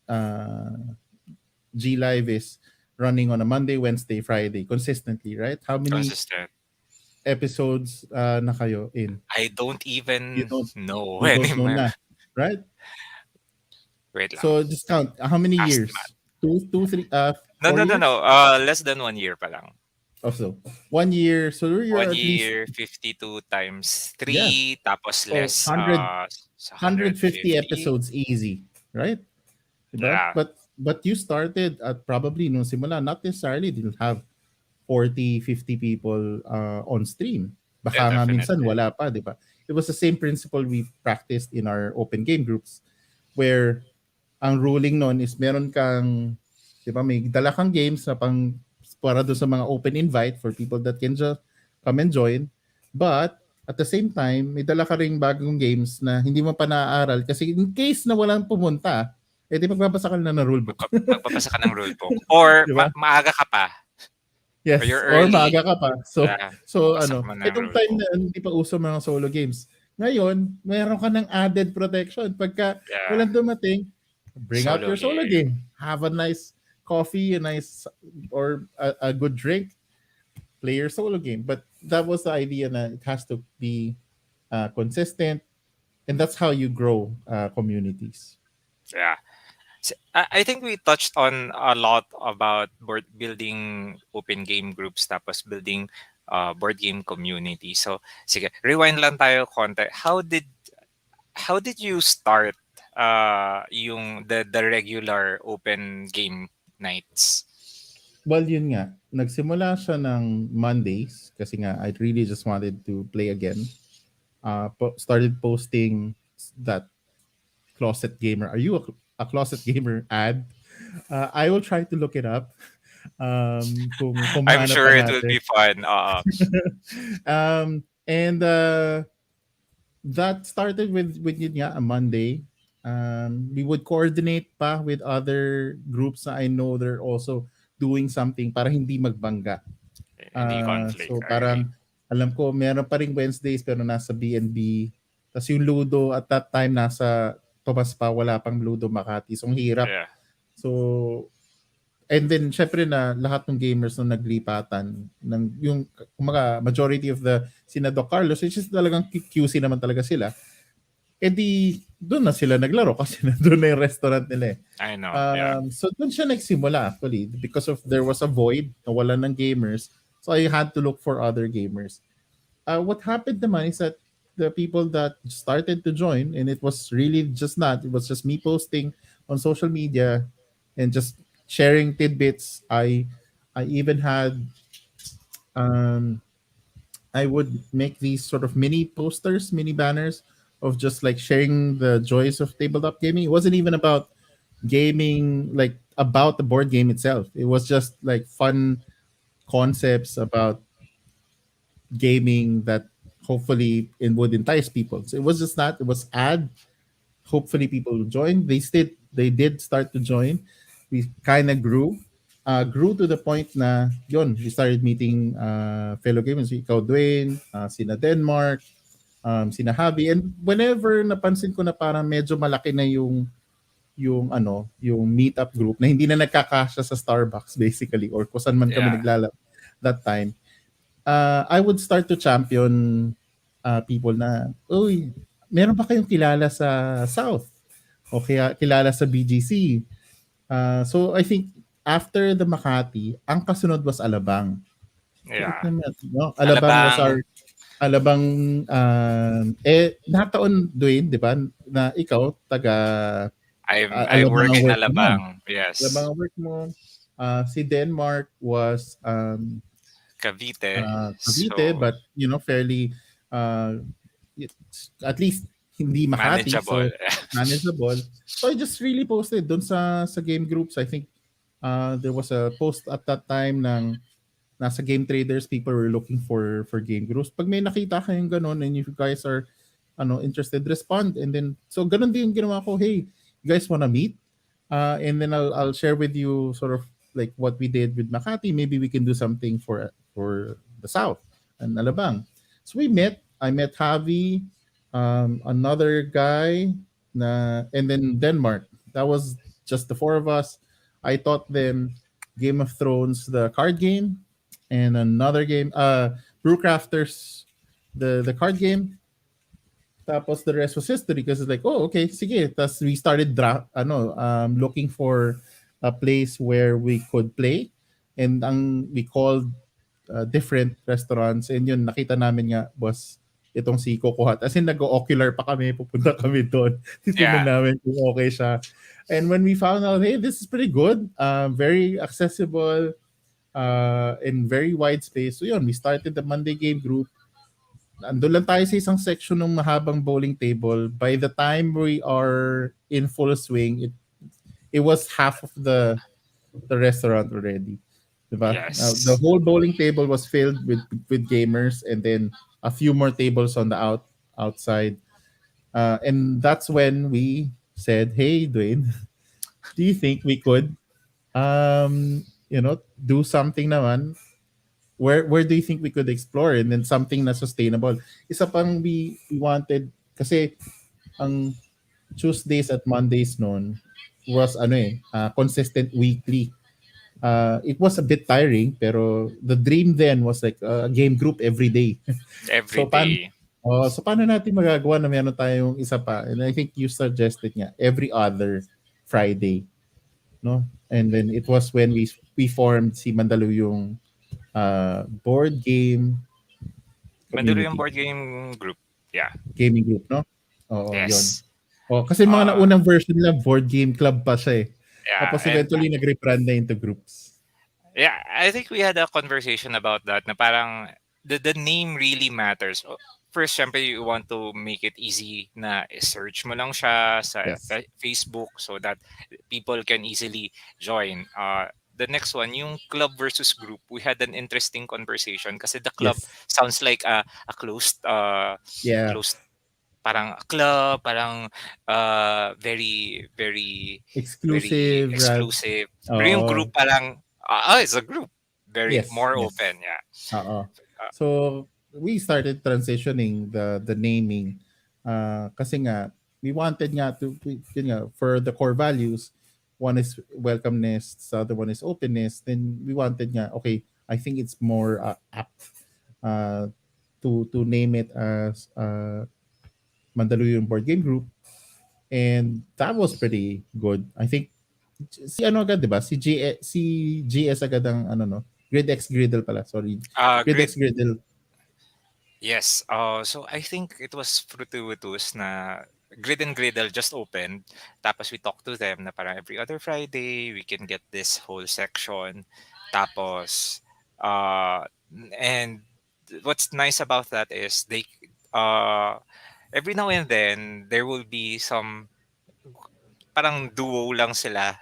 G Live is running on a Monday, Wednesday, Friday consistently, right? How many consistent. episodes na kayo in? I don't You even don't know you don't know anymore. na, right? Wait lang. So just count how many Fast math. years? Two, three, No, four no, no, no. years? Less than 1 year pa lang. Also, 1 year. So you're One at least, year, 52 times yeah. 3, tapos So less, 150 150. episodes easy, right? Diba? Yeah, But you started at probably nung simula, not necessarily didn't have 40, 50 people on stream. yeah, Baka nga minsan definitely. wala pa, di ba? It was the same principle we practiced in our open game groups where ang ruling nun is meron kang, di ba, may dala kang games na pang para doon sa mga open invite for people that can just come and join. But at the same time, may dala ka ring bagong games na hindi mo pa naaaral kasi in case na walang pumunta, eh di magbabasa ka na ng rulebook. Magbabasa ka ng rulebook. Or Di ba? maaga ka pa. Or you're Yes, or early. maaga ka pa. So Yeah, so basa ano, mo ng itong time rulebook. na hindi pa uso mga solo games. Ngayon, mayroon ka ng added protection. Pagka Yeah, walang dumating, bring out solo your solo game. game. Have a nice coffee, a nice or a good drink, play your solo game. But that was the idea na it has to be consistent, and that's how you grow communities. Yeah. I think we touched on a lot about building open game groups tapos building board game community. So, sige, rewind lang tayo konti. How did you start yung the regular open game nights? Well, yun nga. Nagsimula siya ng Mondays kasi nga I really just wanted to play again. Started posting that closet gamer. Are you a closet gamer ad? I will try to look it up. Kung I'm mahanap pa sure it will natin. be fun. And that started with yun nga, a Monday. We would coordinate pa with other groups na I know they're also doing something para hindi magbangga. Hindi conflict. So Okay. parang alam ko meron pa ring Wednesdays pero nasa BNB. Tapos yung Ludo at that time nasa Tomas pa, wala pang Ludo Makati. So ang hirap. Yeah. So and then syempre na lahat ng gamers nung naglipatan ng yung kumaga majority of the sina Doc Carlos which is talagang QC naman talaga sila. Eh di doon na sila naglaro kasi doon na yung restaurant nila eh. I know. Yeah. So doon siya nagsimula actually because of there was a void na wala ng gamers. So I had to look for other gamers. What happened naman is that the people that started to join, and it was really just not, it was just me posting on social media and just sharing tidbits. I even had um I would make these sort of mini posters, mini banners of just like sharing the joys of tabletop gaming. It wasn't even about gaming like about the board game itself. It was just like fun concepts about gaming that hopefully it would entice people. So it was just that it was ad. Hopefully people will join. They did start to join. We kind of grew to the point na yon we started meeting fellow gamers. Ikaw, Dwayne, sina Denmark, sina Javi. And whenever napansin ko na parang medyo malaki na yung meetup group na hindi na nagkakasya sa Starbucks basically or kung saan man kami Yeah. naglalaro that time, I would start to champion people na, uy, meron ba kayong kilala sa South? O kaya kilala sa BGC? So I think after the Makati, ang kasunod was Alabang. So it Yeah. naman, no? Alabang was Alabang, our Alabang nataon Dwayne, 'di ba? Na ikaw taga I Alabang work ang in work mo noon. Alabang. Alabang Yes. ang work mo. Si Denmark was Cavite. Cavite, So, but fairly uh, at least hindi Makati, manageable. so manageable. So I just really posted doon sa game groups. I think there was a post at that time ng nasa game traders, people were looking for game groups. Pag may nakita kayong ganun and if you guys are interested, respond. And then so ganun din yung ginawa ko. Hey, you guys wanna meet? And then I'll share with you sort of like what we did with Makati. Maybe we can do something for the South and Alabang. So we met. I met Javi, another guy, and then Denmark. That was just the four of us. I taught them Game of Thrones, the card game, and another game, Brewcrafters, the card game. Tapos the rest was history because it's like, oh, okay, sige. Tapos we started looking for a place where we could play. And we called different restaurants. And yun, nakita namin nga was itong si Coco Hut. As in, nag-ocular pa kami, pupunta kami doon. Titignan Yeah. namin kung okay siya. And when we found out, hey, this is pretty good, very accessible, in very wide space. So yun, we started the Monday game group. Andun lang tayo sa isang section ng mahabang bowling table. By the time we are in full swing, it was half of the restaurant already. Diba? The Yes. whole bowling table was filled with gamers, and then a few more tables on the outside. And that's when we said, "Hey, Dwayne, do you think we could do something naman? Where do you think we could explore, and then something na sustainable?" Isa pang we wanted kasi ang Tuesdays at Mondays noon was consistent weekly. It was a bit tiring, pero the dream then was like a game group every day. Every So paano day. paano natin magagawa na meron tayong isa pa? And I think you suggested nga every other Friday, no? And then it was when we formed si Mandaluyong board game Mandaluyong community, board game group. Yeah. gaming group, no? Oo, yon. Yes. Oh, kasi mga Uh, naunang version nila board game club pa siya eh. yeah. Tapos And eventually nag-rebrand na into groups. yeah, I think we had a conversation about that na parang the name really matters. First, syempre, you want to make it easy na search mo lang siya sa Yes. Facebook so that people can easily join. The next one, yung club versus group, we had an interesting conversation kasi the club Yes. sounds like a Yeah. closed parang club, parang very, very, very Exclusive, exclusive. Pero yung oo. group parang, it's a group. Very, Yes, more yes. open, yeah. Oo. Uh, So, we started transitioning the naming. Kasi nga, we wanted nga yun nga, for the core values, one is welcomeness, the other one is openness. Then we wanted nga, okay, I think it's more apt uh, to name it as Mandaluyong Board Game Group. And that was pretty good. I think si ano agad, 'di ba? Si GS agad ang ano no. Grid X Griddle pala, sorry. Grid Grid, X Griddle. yes. So I think it was Fruituous na Grid and Griddle just opened. Tapos we talked to them na parang every other Friday, we can get this whole section. Tapos, uh, and what's nice about that is uh, every now and then, there will be some parang duo lang sila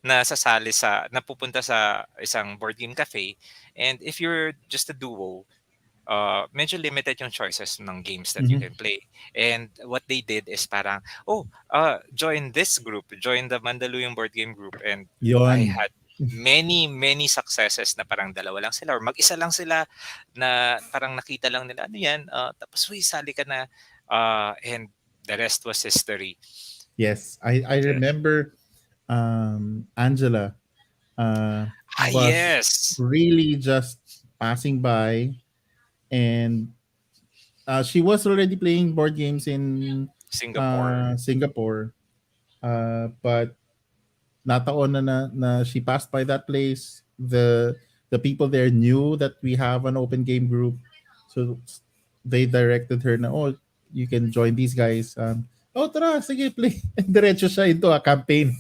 na sasali napupunta sa isang board game cafe. And if you're just a duo, medyo limited yung choices ng games that you Mhm. can play. And what they did is parang, oh, join this group, join the Mandaluyong board game group. And I 'Yon. had many, many successes na parang dalawa lang sila or mag-isa lang sila na parang nakita lang nila, ano yan, tapos, uy, sali ka na. And the rest was history. Yes, I remember Angela was Yes, really just passing by, and she was already playing board games in Singapore. Singapore, but nataon na she passed by that place. The people there knew that we have an open game group, so they directed her na, oh, you can join these guys. Oh, tara, sige, play. Diretso siya into a campaign.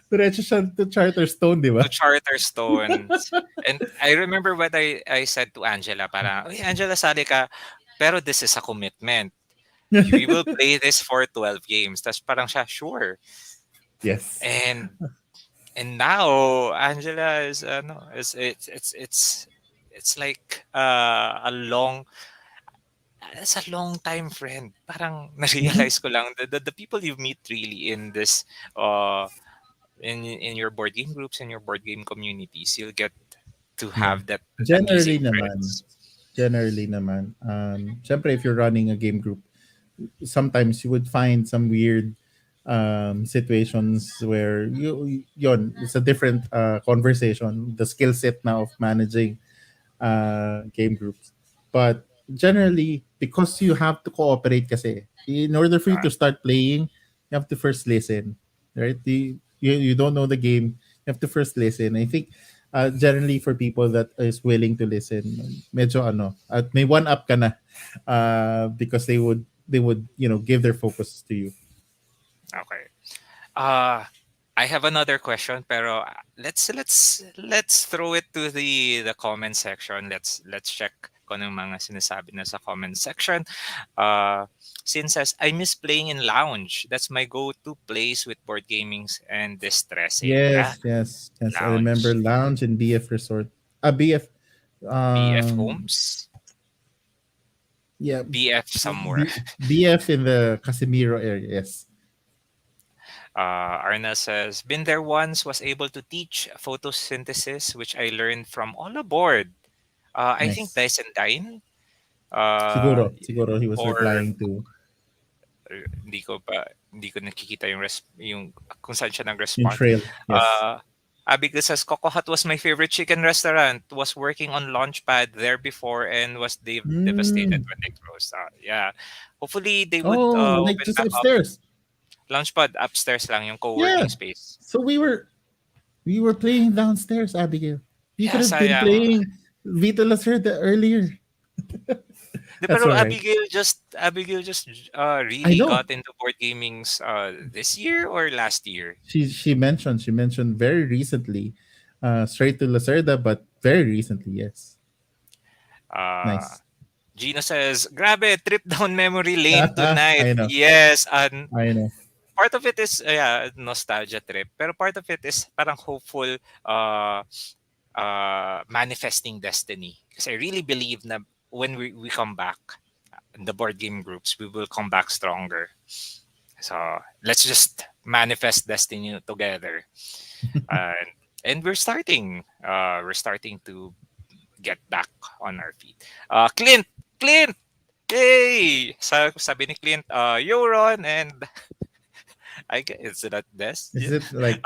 Diretso siya to Charterstone, di ba? To charter stones. And I remember what I said to Angela, parang, "Uy, Angela, sali ka, pero this is a commitment. We will play this for 12 games." Tapos parang siya, "Sure." Yes. And now Angela is no, it's like it's a long time friend. Parang Mhm. na-realize ko lang the people you meet really in this uh in your board game groups and your board game communities, you'll get to Yeah. have that Generally amazing naman, friends. generally naman, syempre if you're running a game group, sometimes you would find some weird situations where yon it's a different conversation, the skill set now of managing game groups. But generally, because you have to cooperate kasi, in order for you Uh, to start playing, you have to first listen, right? You don't know the game, you have to first listen. I think generally for people that is willing to listen, medyo ano, at may one up ka na because they would give their focus to you. okay. Uh I have another question, pero let's throw it to the comment section. Let's check kung anong mga sinasabi na sa comment section. Sin says, I miss playing in lounge. That's my go-to place with board gamings and distressing. Yeah, Yes, yes, yes. I remember lounge. lounge and BF resort. BF BF um homes, yeah, BF somewhere. BF in the Casimiro area. Yes, Arna says, been there once, was able to teach photosynthesis, which I learned from all aboard. I think nice. Dice and Dine. Uh, Siguro he was or replying to hindi ko nakikita yung kung saan siya in nag-respond. trail. Yes. Uh, Abigail says, Coco Hut was my favorite chicken restaurant. Was working on Launchpad there before and was devastated Mm. when they closed. Yeah. Hopefully, they would Oh, like open just back up. upstairs. Launchpad upstairs lang, yung co-working Yeah. space. So we were playing downstairs, Abigail. You Yeah, could have been sayang. playing Vita Lacerda earlier. That's Pero all right. Abigail just I really know. got into board gamings this year or last year. She mentioned very recently, straight to Lacerda, but very recently, yes. Uh Nice. Gina says, "Grabe, trip down memory lane tonight." I know. Yes, and I know. part of it is yeah, nostalgia trip, pero part of it is parang hopeful uh manifesting destiny. Because I really believe na when we come back, in the board game groups, we will come back stronger. So let's just manifest destiny together. And we're starting to get back on our feet. Clint, yay! Sabi ni Clint, yo Ron, and I guess it's that this. Is Yeah. it like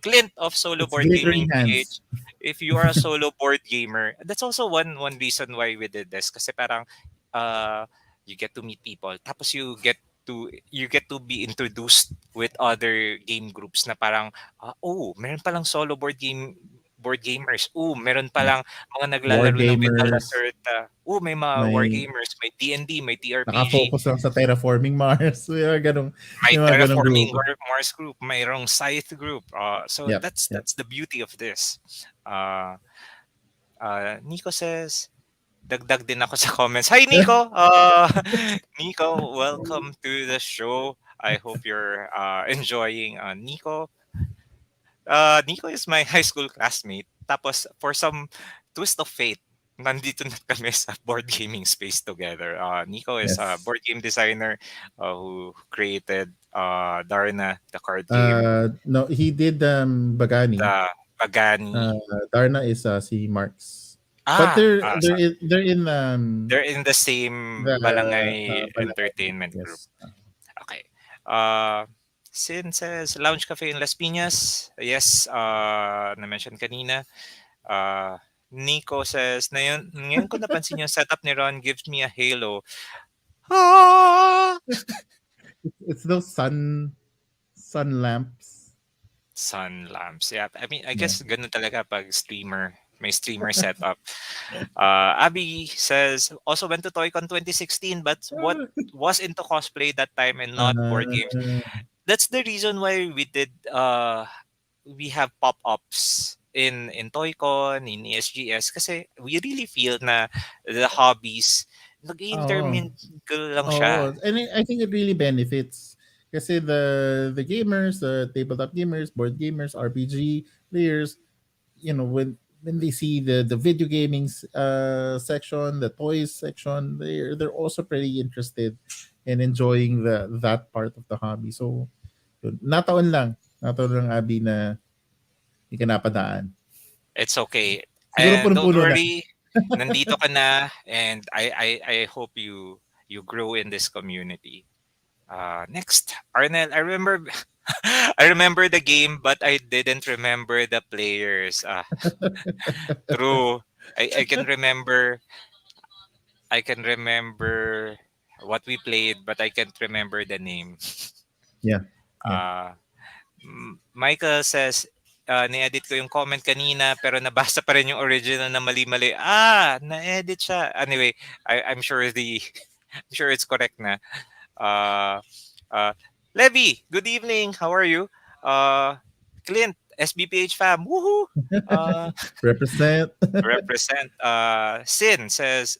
Clint of Solo it's Board glittering Gaming hands? PH. If you are a solo board gamer, that's also one reason why we did this. Kasi parang uh, you get to meet people. Tapos you get to be introduced with other game groups na parang oh, meron palang solo board gamers. Oh, meron Yeah. palang mga War naglalaro ng Vital gamers, Lacerda. Oh, may mga war may gamers, may D&D, may TRPG. naka-focus lang sa terraforming Mars. May May mga ganong terraforming grupo. Mars group, mayroong Scythe group. So Yep, that's yep. that's the beauty of this. Uh, Nico says, dagdag din ako sa comments. Hi Nico. Nico, welcome to the show. I hope you're enjoying. Nico is my high school classmate. Tapos for some twist of fate, nandito na kami sa board gaming space together. Nico is a Yes. board game designer who created Darna, the card game, No, he did Bagani. the Pagani. Uh, Darna is si Marks. But Ah, sorry. they're in They're in the same the Balangay Balangay group. entertainment group. Yes. Okay. Uh, Sin says, Lounge Cafe in Las Piñas. Yes, na-mention kanina. Uh, Nico says, ngayon ko napansin yung setup ni Ron gives me a halo. Ah! It's those sun lamps. Sun lamps. Yeah, I mean, I Yeah. guess ganun talaga pag may streamer setup. Abby says, also went to ToyCon 2016 but what was into cosplay that time and not board games. Uh, That's the reason why we have pop-ups in ToyCon, in ESGS kasi we really feel na the hobbies oh, nag-intermingle lang siya. and I think it really benefits. Kasi the gamers, the tabletop gamers, board gamers, RPG players, when they see the video gaming section, the toys section, they're also pretty interested in enjoying that part of the hobby. So yun, nataon lang Abi na hindi ka napadaan. It's okay. Siguro And don't punong-puno na. worry, nandito ka na and I hope you grow in this community. Next, Arnel, I remember the game but I didn't remember the players. True. I can remember I can remember what we played, but I can't remember the name. Yeah, yeah. Uh, Michael says, ni-edit ko yung comment kanina pero nabasa pa rin yung original na mali-mali. Na-edit siya. Anyway, I'm sure I'm sure it's correct na. Uh, uh, Levy, good evening. How are you? Uh, Clint, SBPH fam. Woohoo! Uh, Represent. represent. Sin says,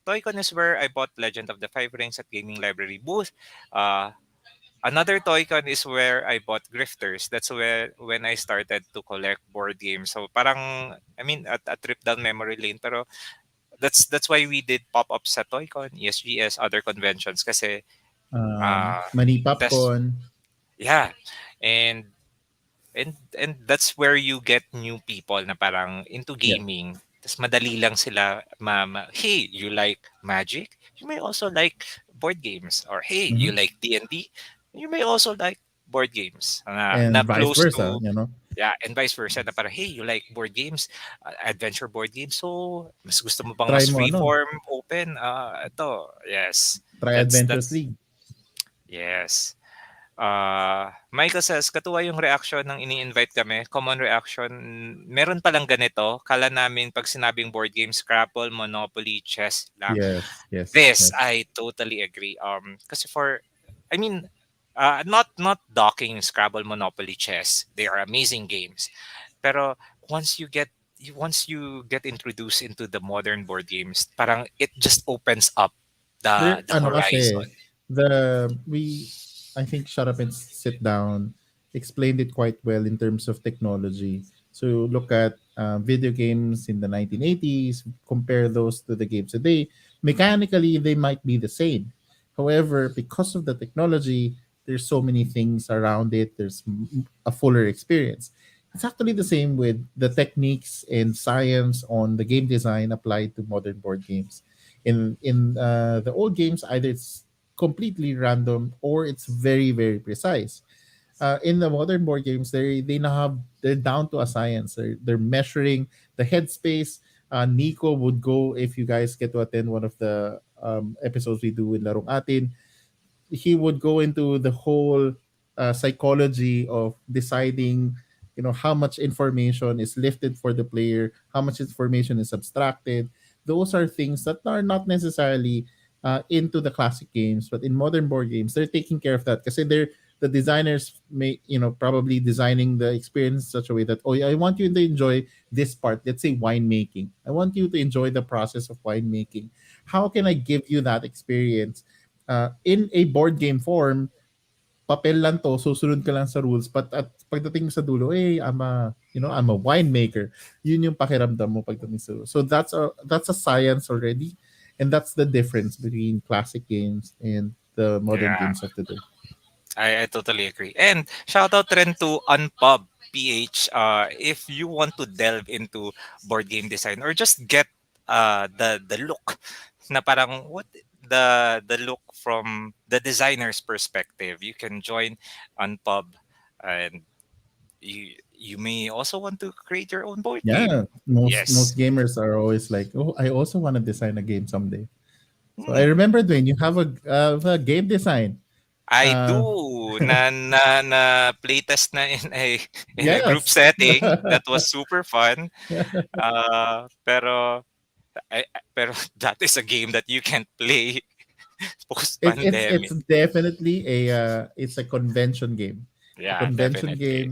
Toycon is where I bought Legend of the Five Rings at Gaming Library booth. Uh, Another Toycon is where I bought Grifters. That's where when I started to collect board games. So parang, I mean, a trip down memory lane. Pero that's why we did pop-ups sa Toycon, ESGS, other conventions. Kasi, uh, Money that's, popcorn. yeah. And and that's where you get new people na parang into Yeah. gaming. Tapos madali lang sila hey, you like Magic? You may also like board games. Or hey, you Hmm. like D&D? You may also like board games. Na And vice close versa, to, you know. yeah, and vice versa. Na parang, hey, you like board games? Adventure board games? So, mas gusto mo bang Try mas mo, ano, freeform, open? Ito, yes. try Adventures That's, League. yes. Michael says, katuwa yung reaction ng ini-invite kami. Common reaction, meron palang ganito. Kala namin pag sinabing board games, Scrabble, Monopoly, chess lang. Yes, yes, This, yes. I totally agree. Kasi I mean, not docking Scrabble, Monopoly, chess. They are amazing games. Pero once you get introduced into the modern board games, parang it just opens up There, the ano kasi, horizon. we, I think Shut Up and Sit Down explained it quite well in terms of technology. So look at video games in the 1980s, compare those to the games today. Mechanically, they might be the same. However, because of the technology, there's so many things around it. There's a fuller experience. It's actually the same with the techniques and science on the game design applied to modern board games. In the old games, either it's completely random or it's very very precise. In the modern board games, they now have, they're down to a science. They're measuring the headspace. Nico would go, if you guys get to attend one of the episodes we do in Larong Atin, he would go into the whole psychology of deciding, how much information is lifted for the player, how much information is abstracted. Those are things that are not necessarily into the classic games, but in modern board games they're taking care of that, because they're, the designers may, probably designing the experience in such a way that, oh yeah, I want you to enjoy this part, let's say winemaking, I want you to enjoy the process of winemaking. How can I give you that experience in a board game form? Papel lang to, susunod ka lang sa rules, but at pagdating mo sa dulo, I'm a winemaker. Yun yung pakiramdam mo pagdating sa dulo. So that's a science already, and that's the difference between classic games and the modern Yeah. games of today. I totally agree. And shout out rin to Unpub PH. If you want to delve into board game design or just get the look na parang what the look from the designer's perspective, you can join Unpub, and you may also want to create your own board Yeah, game. most Yes. gamers are always like, oh, I also want to design a game someday. So I Hmm. remember, Dwayne, you have a game design. I Uh, do na playtest na in a group yes. setting that was super fun. Pero pero that is a game that you can't play post It's pandemic. definitely it's a convention game. It's a Yeah, convention definitely. game.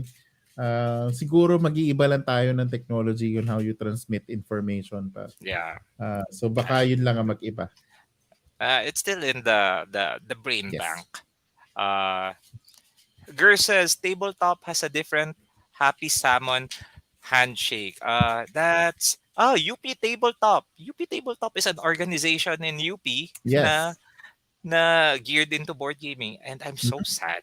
Siguro mag-iiba lang tayo ng technology on how you transmit information pa. Yeah. So baka yun lang ang mag-iba. It's still in the brain Yes. bank. Uh Gur says tabletop has a different happy salmon handshake. That's UP Tabletop. UP Tabletop is an organization in UP na Yes. geared into board gaming, and I'm so Mhm. sad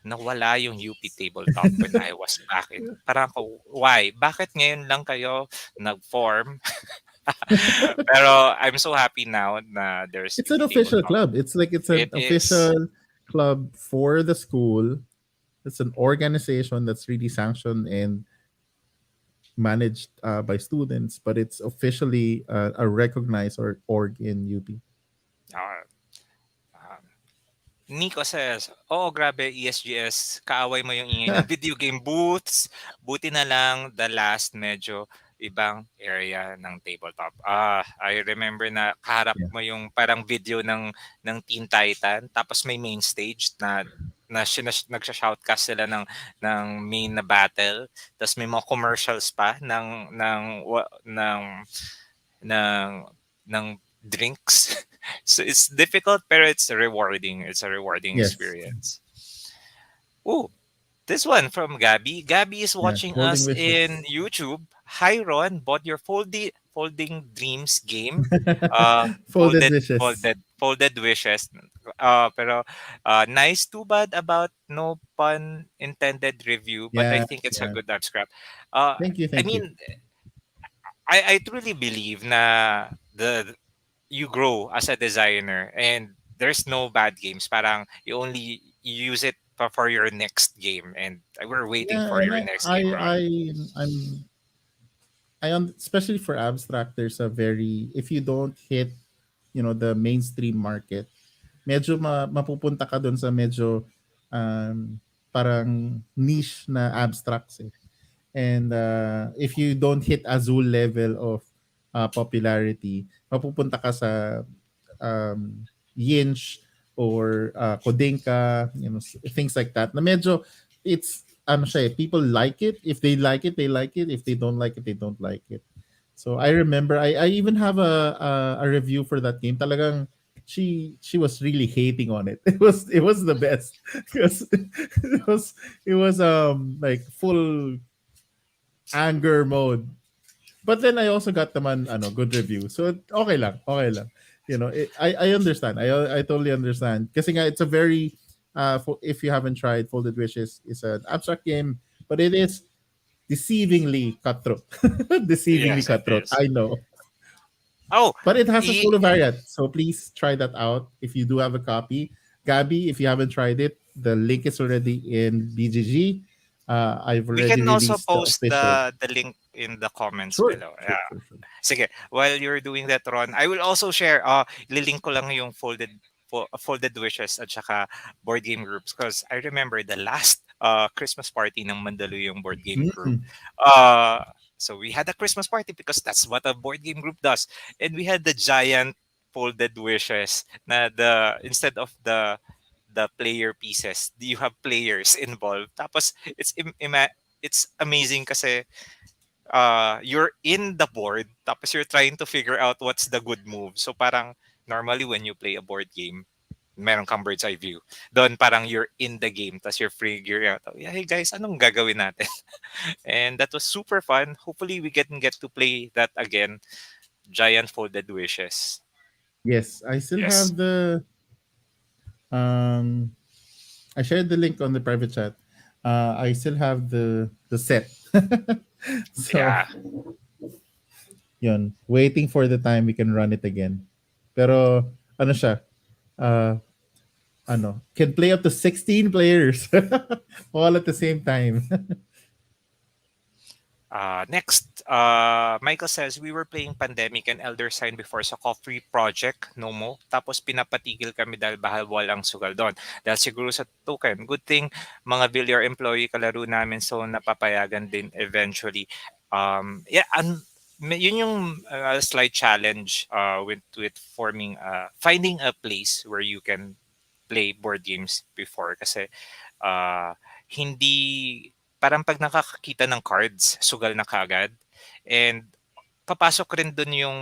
nawala yung UP Tabletop when I was back in. Parang ako, why? Bakit ngayon lang kayo nag-form? Pero I'm so happy now na there's It's an UP official Tabletop. club. It's like it's an It is. official club for the school. It's an organization that's really sanctioned, and managed by students, but it's officially a recognized org in UP. Uh, um, Nico says, "Oo, grabe, ESGS, kaaway mo yung ingay ng video game booths. Buti na lang the last medyo ibang area ng tabletop." I remember na kaharap Yeah. mo yung parang video ng Teen Titan, tapos may main stage na nagsha-shoutcast sila ng main na battle, tapos may mga commercials pa ng ng drinks. So it's difficult pero it's rewarding. It's a rewarding Yes. experience. Oh, this one from Gabby. Gabby is Yeah. watching Folding us in wishes. YouTube. Hi Ron, bought your folding dreams game. Uh Folded wishes. folded wishes. Pero nice, too bad about no pun intended review, but I Yeah. think it's a Yeah. good art scrap. Thank you. I Thank you. mean, I truly believe na you grow as a designer and there's no bad games. Parang you only use it for your next game, and we're waiting Yeah, for and your next game, Ron. I'm especially for abstract. There's a very, if you don't hit, the mainstream market, medyo mapupunta ka dun sa medyo um, parang niche na abstracts eh. And if you don't hit Azul level of popularity, mapupunta ka sa Yinch or Kodinka, things like that. Na medyo, it's, ano siya eh, people like it. If they like it, they like it. If they don't like it, they don't like it. So I remember, I even have a review for that game. Talagang, she was really hating on it. It was the best because it was like full anger mode. But then I also got naman good review. So okay lang, okay lang. I understand. I totally understand. Kasi nga it's a very if you haven't tried Folded Wishes, is an abstract game, but it is deceivingly cutthroat. Deceivingly Yes, it cutthroat. is. I know. Oh, But it has a e- solo variant. So please try that out if you do have a copy. Gabby, if you haven't tried it, the link is already in BGG. I've we already can also released the post official. the link in the comments Sure, below. sure, sure, sure. Sige, while you're doing that, Ron, I will also share, ililink ko lang yung folded wishes at saka board game groups, because I remember the last Christmas party ng Mandaluyong board game group. Mm. Uh, so we had a Christmas party because that's what a board game group does. And we had the giant folded wishes na instead of the player pieces, you have players involved. Tapos it's amazing kasi you're in the board tapos you're trying to figure out what's the good move. So parang normally when you play a board game, meron kang bird's eye view. Doon parang you're in the game tapos you're figuring out, "Oh, yeah, hey guys, anong gagawin natin?" And that was super fun. Hopefully we can get to play that again. Giant folded wishes. Yes, I still Yes. have the um I shared the link on the private chat. I still have the set. So, Yeah. yun, waiting for the time we can run it again. Pero ano siya? Uh can play up to 16 players all at the same time. Next, Michael says, we were playing Pandemic and Elder Sign before sa Coffee Project, Nomo. Tapos pinapatigil kami dahil bahal walang sugal doon. Dahil siguro sa token. Good thing, mga Villar employee kalaro namin, so napapayagan din eventually. Yeah, yun yung slight challenge with forming, finding a place where you can play board games before. Kasi uh, hindi parang pag nakakakita ng cards, sugal na kaagad. And papasok rin dun yung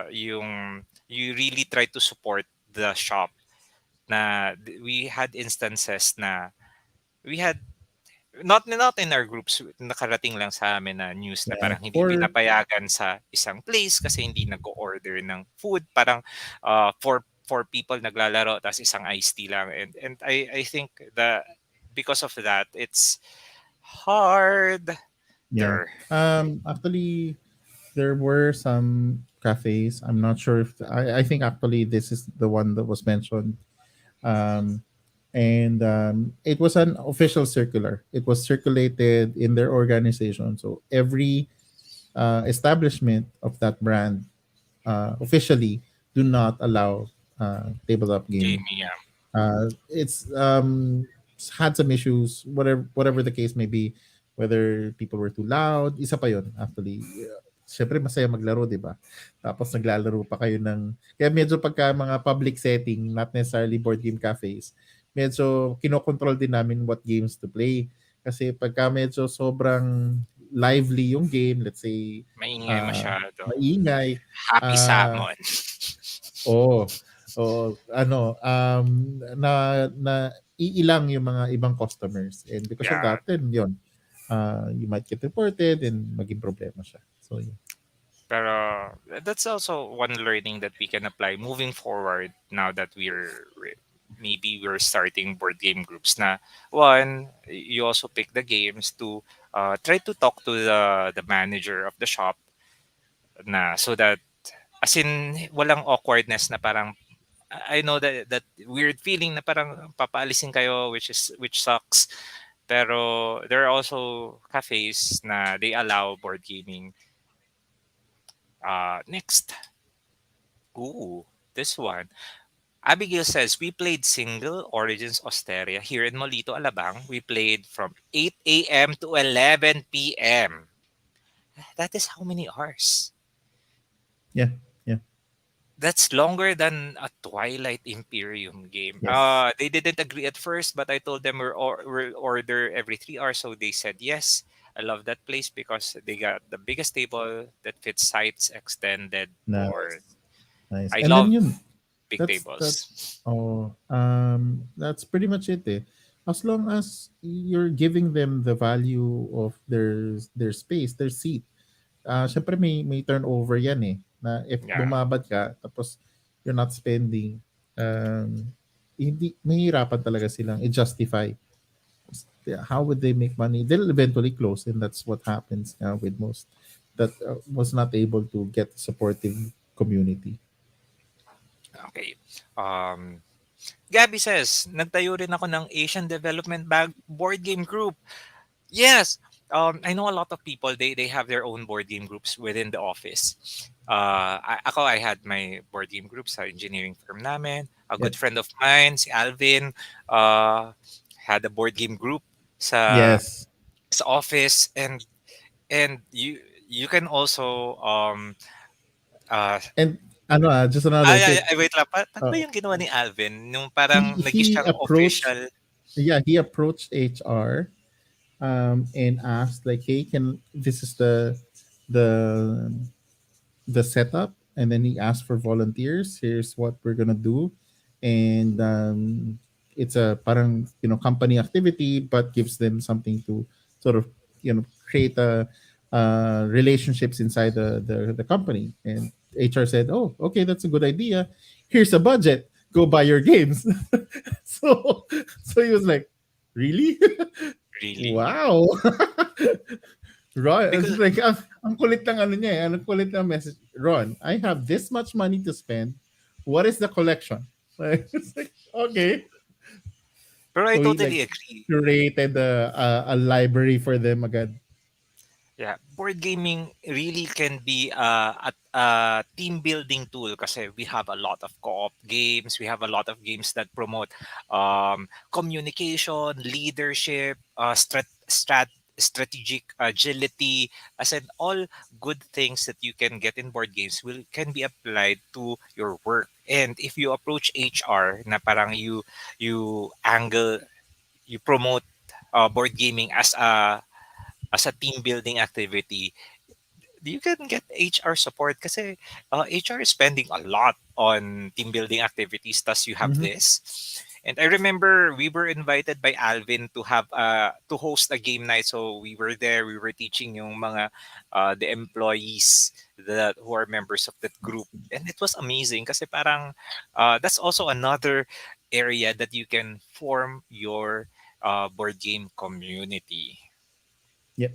you really try to support the shop na we had instances na we had not in our groups, nakarating lang sa amin na news na Yeah. parang hindi For pinapayagan sa isang place kasi hindi nag-order ng food, parang four people naglalaro tapos isang iced tea lang, and I think because of that it's hard yeah. there. Actually there were some cafes. I'm not sure if I think actually this is the one that was mentioned. Um and it was an official circular. It was circulated in their organization, so every establishment of that brand officially do not allow tabletop gaming. Gaming, yeah. It's had some issues, whatever the case may be, whether people were too loud. Isa pa yun, actually. Siyempre, masaya maglaro, di ba? Tapos naglalaro pa kayo ng... Kaya medyo pagka mga public setting, not necessarily board game cafes, medyo kinokontrol din namin what games to play. Kasi pagka medyo sobrang lively yung game, let's say, Maingay masyado. maingay, Happy ah salmon. Oo, oo, ano, na na iilang yung mga ibang customers, and because of Yeah. that then yun, you might get reported and maging problema siya. So yun. Pero that's also one learning that we can apply moving forward now that maybe we're starting board game groups na one, you also pick the games to try to talk to the manager of the shop na so that as in walang awkwardness na parang I know that weird feeling na parang papaalisin kayo which sucks. Pero there are also cafes na they allow board gaming. Next. Ooh, this one. Abigail says, we played single Origins Osteria here in Molito, Alabang. We played from 8 a.m. to 11 p.m. That is how many hours? Yeah, yeah, That's longer than a Twilight Imperium game. yes. They didn't agree at first, but I told them we'll order every 3 hours. So they said yes. I love that place because they got the biggest table that fits sites extended board. Nice, nice. I And then love yun, big that's tables. that's pretty much it, eh. As long as you're giving them the value of their space, their seat. Syempre may turnover yan, eh, na if Yeah. bumabad ka tapos you're not spending, hindi mahihirapan talaga silang i-justify. Yeah, how would they make money? They'll eventually close, and that's what happens with most that was not able to get supportive community. Okay. Um, Gabby says, nagtayo rin ako ng Asian Development Bag board game group. Yes. I know a lot of people, they have their own board game groups within the office. I had my board game group sa engineering firm namin. A good Yep. friend of mine, si Alvin, uh, had a board game group sa Yes. sa office, and you can also uh, And ano, just another tip. wait lang. Paano ba Uh, yung ginawa ni Alvin? Nung he parang naging he siyang approached official. yeah, he approached HR, and asked like, hey, can this is the the setup, and then he asked for volunteers. Here's what we're gonna do, and it's a parang company activity, but gives them something to sort of create a relationships inside the company. And HR said, "Oh, okay, that's a good idea. Here's a budget. Go buy your games." so so he was like, "Really? Really. Wow." Ron, it's Because like, ang kulit ng ano niya eh. Ang kulit ng message. Ron, I have this much money to spend. What is the collection? Like, it's like, okay. Pero I So he totally like agree. curated a library for them agad. Yeah, board gaming really can be a team building tool kasi we have a lot of co-op games. We have a lot of games that promote communication, leadership, strategic agility, as in all good things that you can get in board games will can be applied to your work. And if you approach HR na parang you angle you promote board gaming as a team building activity, you can get HR support kasi HR is spending a lot on team building activities. Thus, you have Mm-hmm. this. And I remember we were invited by Alvin to host a game night. So we were there. We were teaching yung mga the employees that who are members of that group, and it was amazing kasi parang that's also another area that you can form your board game community. Yep.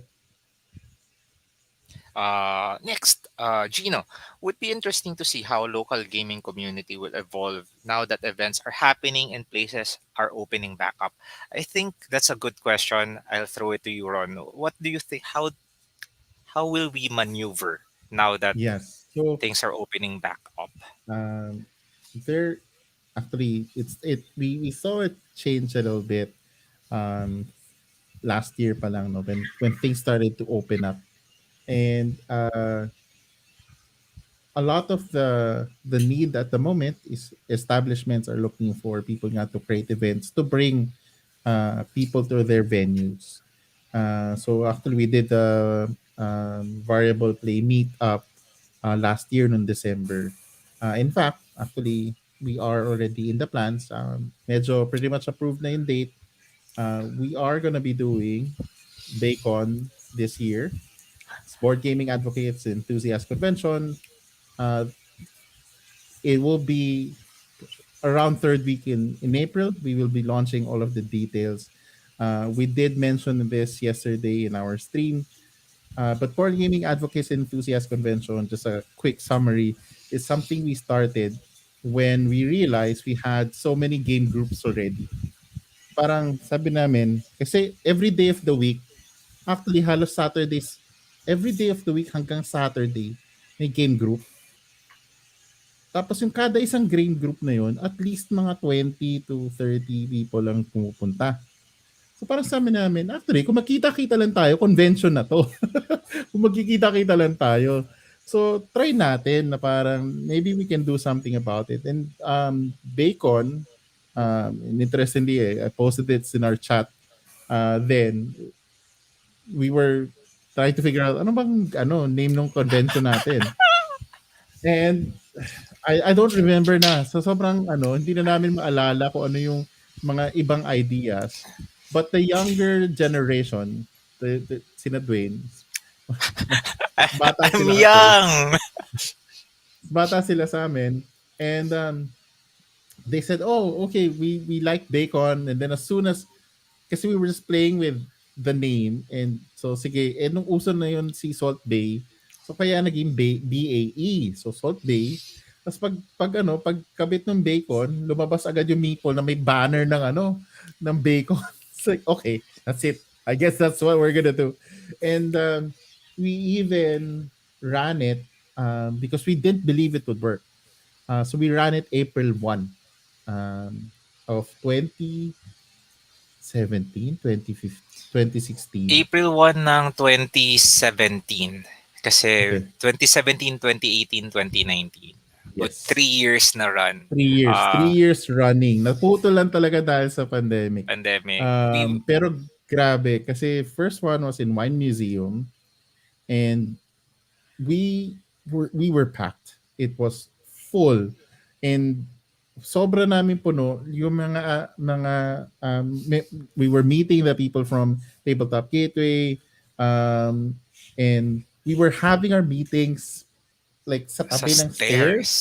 Next, Gino, would be interesting to see how local gaming community will evolve now that events are happening and places are opening back up. I think that's a good question. I'll throw it to you, Ron. What do you think? How will we maneuver now that Yes. So things are opening back up? um, there actually we saw it change a little bit um, last year pa lang, no, when things started to open up, and a lot of the need at the moment is establishments are looking for people nga to create events to bring people to their venues. So actually, we did the variable play meetup last year in December. In fact, actually, we are already in the plans. Medyo pretty much approved na yung date. We are gonna be doing Bacon this year. It's Board Gaming Advocates Enthusiast Convention. Uh, it will be around third week in April. We will be launching all of the details. We did mention this yesterday in our stream. But Board Gaming Advocates Enthusiast Convention, just a quick summary, is something we started when we realized we had so many game groups already. Parang sabi namin, kasi every day of the week, actually halos Saturdays, every day of the week hanggang Saturday, may game group. Tapos yung kada isang game group na yun, at least mga 20 to 30 people lang pumupunta. So parang sabi namin, actually, kung makita-kita lang tayo, convention na to. Kung magkikita-kita lang tayo. So try natin na parang maybe we can do something about it. And Bacon, interestingly, I posted it in our chat. Then we were trying to figure out ano bang name ng convention natin. And I don't remember na. So sobrang hindi na namin maalala kung ano yung mga ibang ideas. But the younger generation, sina Dwayne, mas bata I'm sila kasi. young. Bata sila sa amin. And they said, oh, okay, we like Bacon. And then as soon as, kasi we were just playing with the name. And so, sige, nung uso na yun si Salt Bay, so kaya naging BAE. So Salt Bay. Tapos pag kabit ng bacon, lumabas agad yung meeple na may banner ng ng bacon. It's like, okay, that's it. I guess that's what we're gonna do. And we even ran it because we didn't believe it would work. So we ran it April 1 of 2017, 2015, 2016. April 1 ng 2017. Kasi Okay. 2017, 2018, 2019. Good Yes. 3 years na run. 3 years. 3 years running. Naputol lang talaga dahil sa pandemic. Pandemic. We Pero grabe. Kasi first one was in Wine Museum. And we were packed. It was full. And sobra namin puno yung we were meeting the people from Tabletop Gateway, and we were having our meetings like sa sa tabi ng stairs stairs.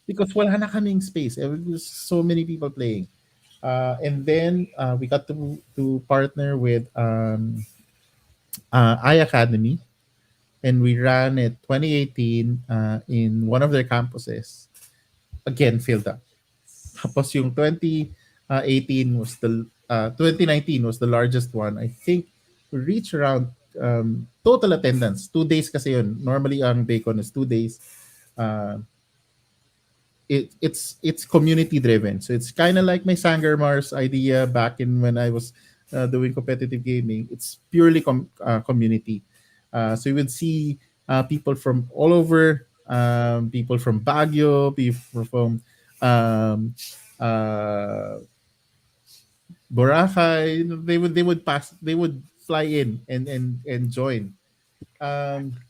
because wala na kaming space. There was so many people playing. And then we got to partner with iAcademy, and we ran it 2018 in one of their campuses. Again, filled up. Tapos yung 2018 was 2019 was the largest one. I think we reached around total attendance. 2 days kasi yun. Normally ang Bacon is 2 days. Uh, it's community driven. So it's kind of like my Sangarmar's idea back in when I was doing competitive gaming. It's purely community. So you would see people from all over, people from Baguio, people from um, uh, Boracay. They would fly in and join.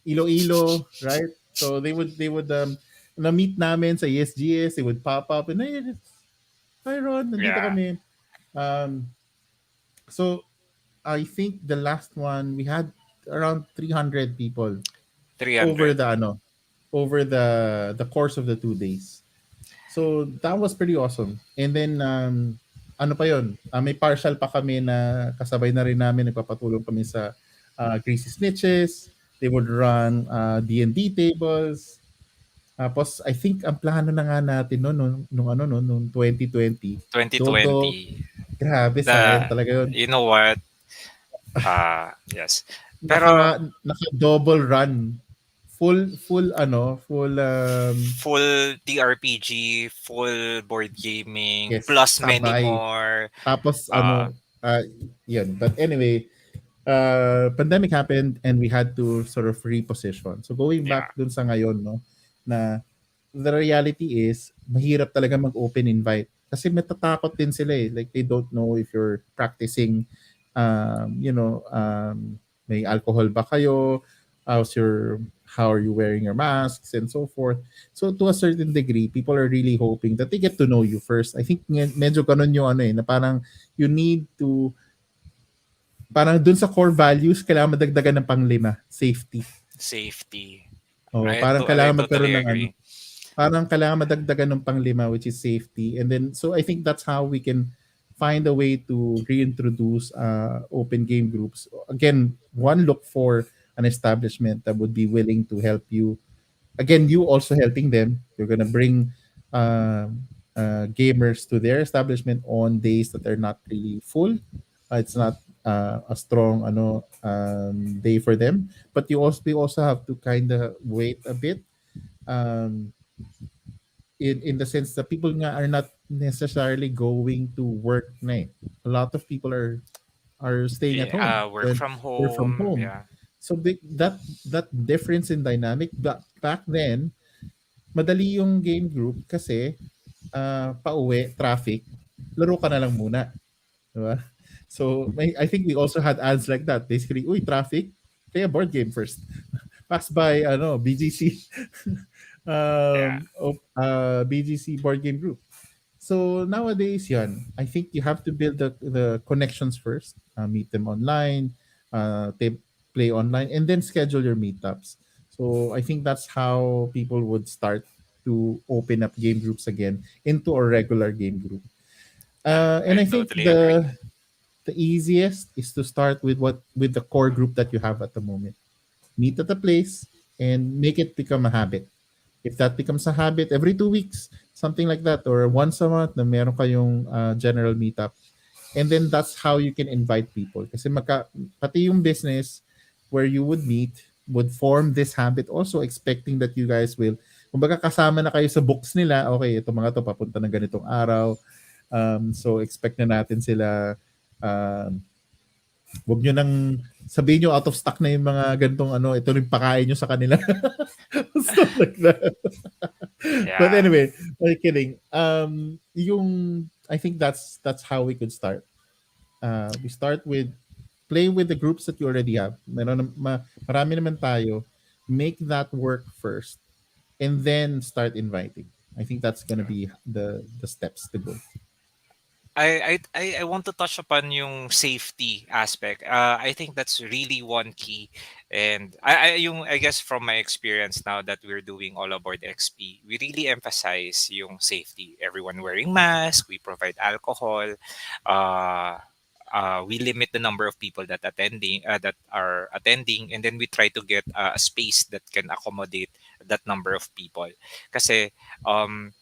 Iloilo, right? So they would na-meet namin sa ESGS, they would pop up and hey, hi Ron, nandito Yeah, kami. Um, so I think the last one we had around 300 people over 300. the over the course of the 2 days. So that was pretty awesome. And then ano pa yon? May partial pa kami na kasabay na rin namin, nagpapatulong kami sa Greasy Snitches. They would run D&D tables. Tapos I think ang plano na nga natin nung ano no, nung 2020, though 2020. grabe sayang The talaga yun. you know what? Yes. Pero Naka double run. Full ano, full full TRPG, full board gaming, yes, plus many sabay. more. Tapos Uh, ano, yun. But anyway, pandemic happened and we had to sort of reposition. So going yeah, back dun sa ngayon, no, na the reality is, mahirap talaga mag-open invite. Kasi matatakot din sila eh. Like, they don't know if you're practicing, may alcohol ba kayo? How's your, how are you wearing your masks and so forth. So to a certain degree, people are really hoping that they get to know you first. I think medyo ganun yung ano eh, na parang you need to, parang dun sa core values, kailangan madagdagan ng panglima, safety. safety. Oh, parang I kailangan magkaroon totally ng ano, agree. parang kailangan madagdagan ng panglima, which is safety. And then so I think that's how we can find a way to reintroduce open game groups. Again, one, look for an establishment that would be willing to help you. Again, you also helping them. You're gonna bring gamers to their establishment on days that are not really full. It's not a strong day for them. But you also have to kind of wait a bit. Um, in the sense that people nga are not necessarily going to work na eh. A lot of people are staying at home Work and from they're from home. home. Yeah, So that difference in dynamic back then, madali yung game group kasi pauwi, traffic, laro ka na lang muna, di ba? So I think we also had ads like that. Basically, uy, traffic, kaya board game first. Pass by BGC yeah. BGC board game group. So nowadays, yan, I think you have to build the connections first, meet them online, play online, and then schedule your meetups. So I think that's how people would start to open up game groups again into a regular game group. And I I think totally agree. the easiest is to start with the core group that you have at the moment. Meet at a place and make it become a habit. If that becomes a habit, every 2 weeks, something like that, or once a month na meron kayong general meetup. And then that's how you can invite people. Kasi pati yung business where you would meet would form this habit also, expecting that you guys will, kumbaga kasama na kayo sa books nila, okay, ito mga to papunta ng ganitong araw. So expect na natin sila, um, wag nyo nang sabihin nyo out of stock na yung mga ganitong ito rin pakain nyo sa kanila. Stuff like that. But Yeah. anyway, kidding. I think that's how we could start. We start with play with the groups that you already have. Marami naman tayo. Make that work first, and then start inviting. I think that's gonna be the steps to go. I want to touch upon yung safety aspect. I think that's really one key. And I guess from my experience now that we're doing all aboard XP, we really emphasize yung safety. Everyone wearing mask, we provide alcohol, we limit the number of people that are attending, and then we try to get a space that can accommodate that number of people. Kasi um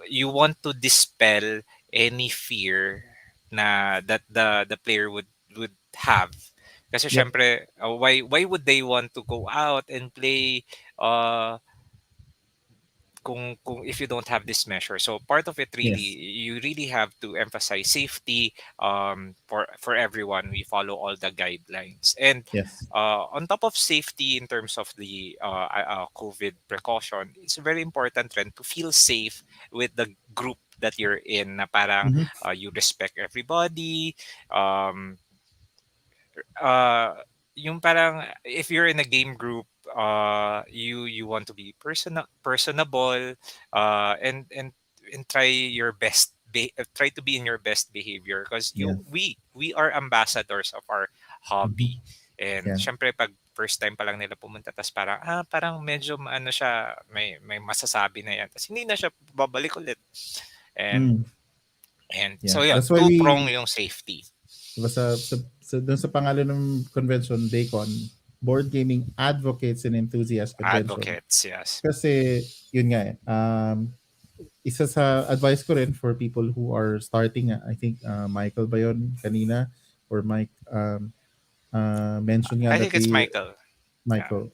you want to dispel any fear na that the player would have, kasi Yep. syempre why would they want to go out and play uh kung if you don't have this measure. So part of it really, Yes. you really have to emphasize safety for everyone. We follow all the guidelines. And Yes. on top of safety in terms of the COVID precaution, it's very important rin to feel safe with the group that you're in, na parang Mm-hmm. you respect everybody. um uh yung parang if you're in a game group, you want to be personable, and try to be in your best behavior, because Yeah. we are ambassadors of our Mm-hmm. hobby. And Yeah. syempre pag first time pa lang nila pumunta, tas parang medyo ano siya, may masasabi na yan, tas hindi na siya babalik ulit. and Mm. and Yeah. so yun, That's why two prong we yung safety. diba, sa dun sa pangalan ng convention, Daycon, Board Gaming Advocates and Enthusiasts Convention. Advocates, yes. Kasi, yun nga eh, isa sa advice ko rin for people who are starting, I think Michael ba yun kanina? Or Mike mentioned nga I that think it's Michael. Yeah. Michael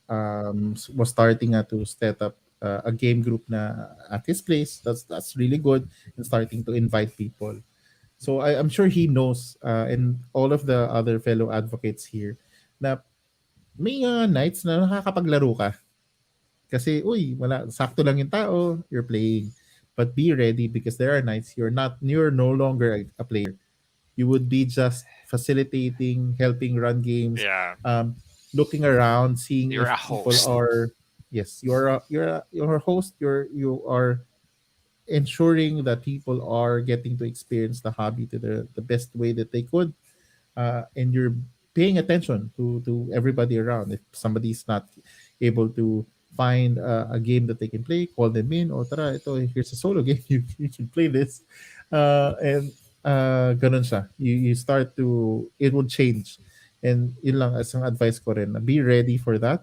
was starting to set up a game group na at his place. That's really good, and starting to invite people. So I'm sure he knows, and all of the other fellow advocates here, na may nights na nakakapaglaro ka. Kasi, uy, wala, sakto lang yung tao, you're playing. But be ready because there are nights you're no longer a player. You would be just facilitating, helping run games, Yeah. um, looking around, seeing You're if a people host. are. Yes, you're a host. You are ensuring that people are getting to experience the hobby to the best way that they could, and you're paying attention to everybody around. If somebody's not able to find a game that they can play, call them in. O tara, ito, here's a solo game. You can play this. And ganun siya. You start to, it will change. And yun lang, as ang advice ko rin, be ready for that.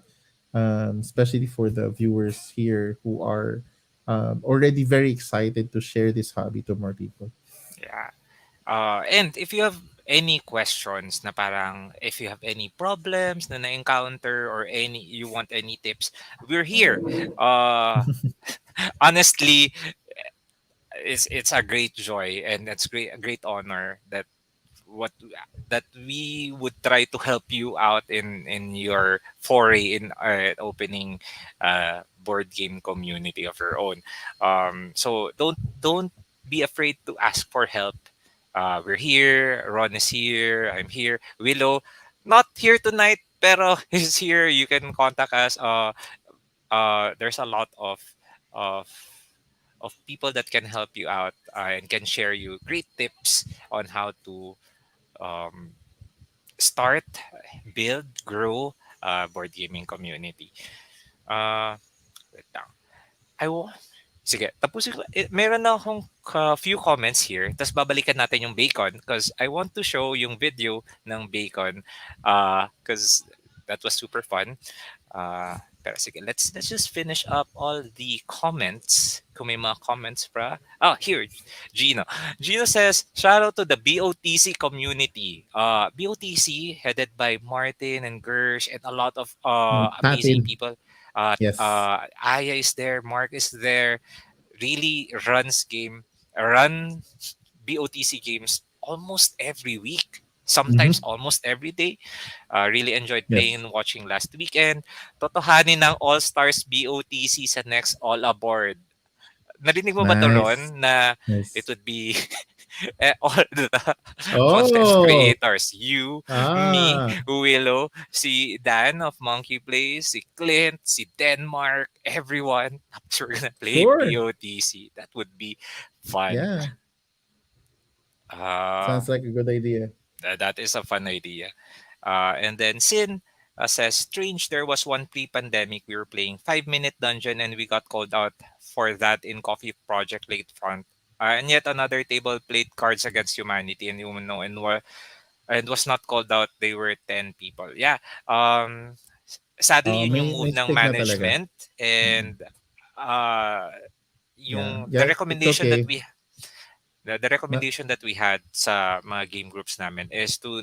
Especially for the viewers here who are already very excited to share this hobby to more people. Yeah. And if you have any questions na parang if you have any problems na na-encounter or any you want any tips, we're here. Uh, Honestly, it's a great joy and it's a great honor that what that we would try to help you out in your foray in opening board game community of your own. So don't be afraid to ask for help. We're here. Ron is here. I'm here. Willow, not here tonight, pero he's here. You can contact us. There's a lot of people that can help you out and can share you great tips on how to um, start, build, grow board gaming community. Wait lang. I will. Sige, tapusin ko. Meron na akong few comments here. Tapos babalikan natin yung bacon because I want to show yung video ng bacon because that was super fun. Pero sige, let's just finish up all the comments. Kung may mga comments pa. Oh, here, Gino. Gino says, shout out to the BOTC community. BOTC headed by Martin and Gersh and a lot of amazing Natin. people. Yes. Aya is there, Mark is there. Really run BOTC games almost every week. Sometimes Mm-hmm. almost every day. Really enjoyed playing Yes. and watching last weekend. Totohanin ng All-Stars BOTC sa next All Aboard. Narinig mo ba to, Nice. Ron, na it Nice. would be all the content Oh. creators? You, me, Ah. Willow, si Dan of Monkey Plays, si Clint, si Denmark, everyone. Tapos we're gonna play Sure. BOTC. That would be fun. Yeah. Uh, Sounds like a good idea. that is a fun idea. And then Sin says, strange, there was one pre-pandemic we were playing 5-minute dungeon and we got called out for that in Coffee Project late front. And yet another table played Cards Against Humanity and Umano and was not called out. They were 10 people. Yeah. Sadly, yun yung May move ng stigma talaga. management Mm. and uh, Yeah. yung the Yeah, it's recommendation that okay. the Na, recommendation that we had sa mga game groups namin is to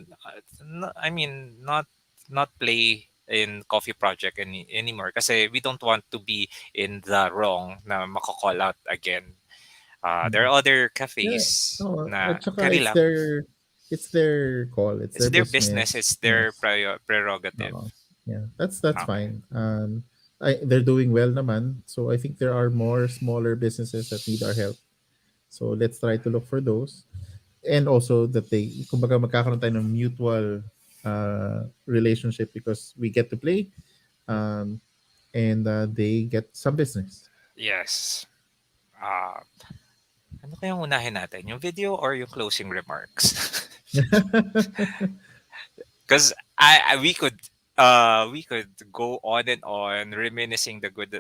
I mean not play in coffee project anymore kasi we don't want to be in the wrong na mako-call out again. There mm. are other Yeah. cafes No, na at saka carry lang. it's their call, it's It's their their business, business. it's their Yes. prerogative. Oo. Yeah, that's Okay. fine. They're doing well naman. So I think there are more smaller businesses that need our help. So let's try to look for those. And also that kumbaga magkakaroon tayo ng mutual relationship because we get to play, um, and they get some business. Yes. Uh, ano kayang unahin natin? Yung video or yung closing remarks? Because we could go on and on reminiscing the good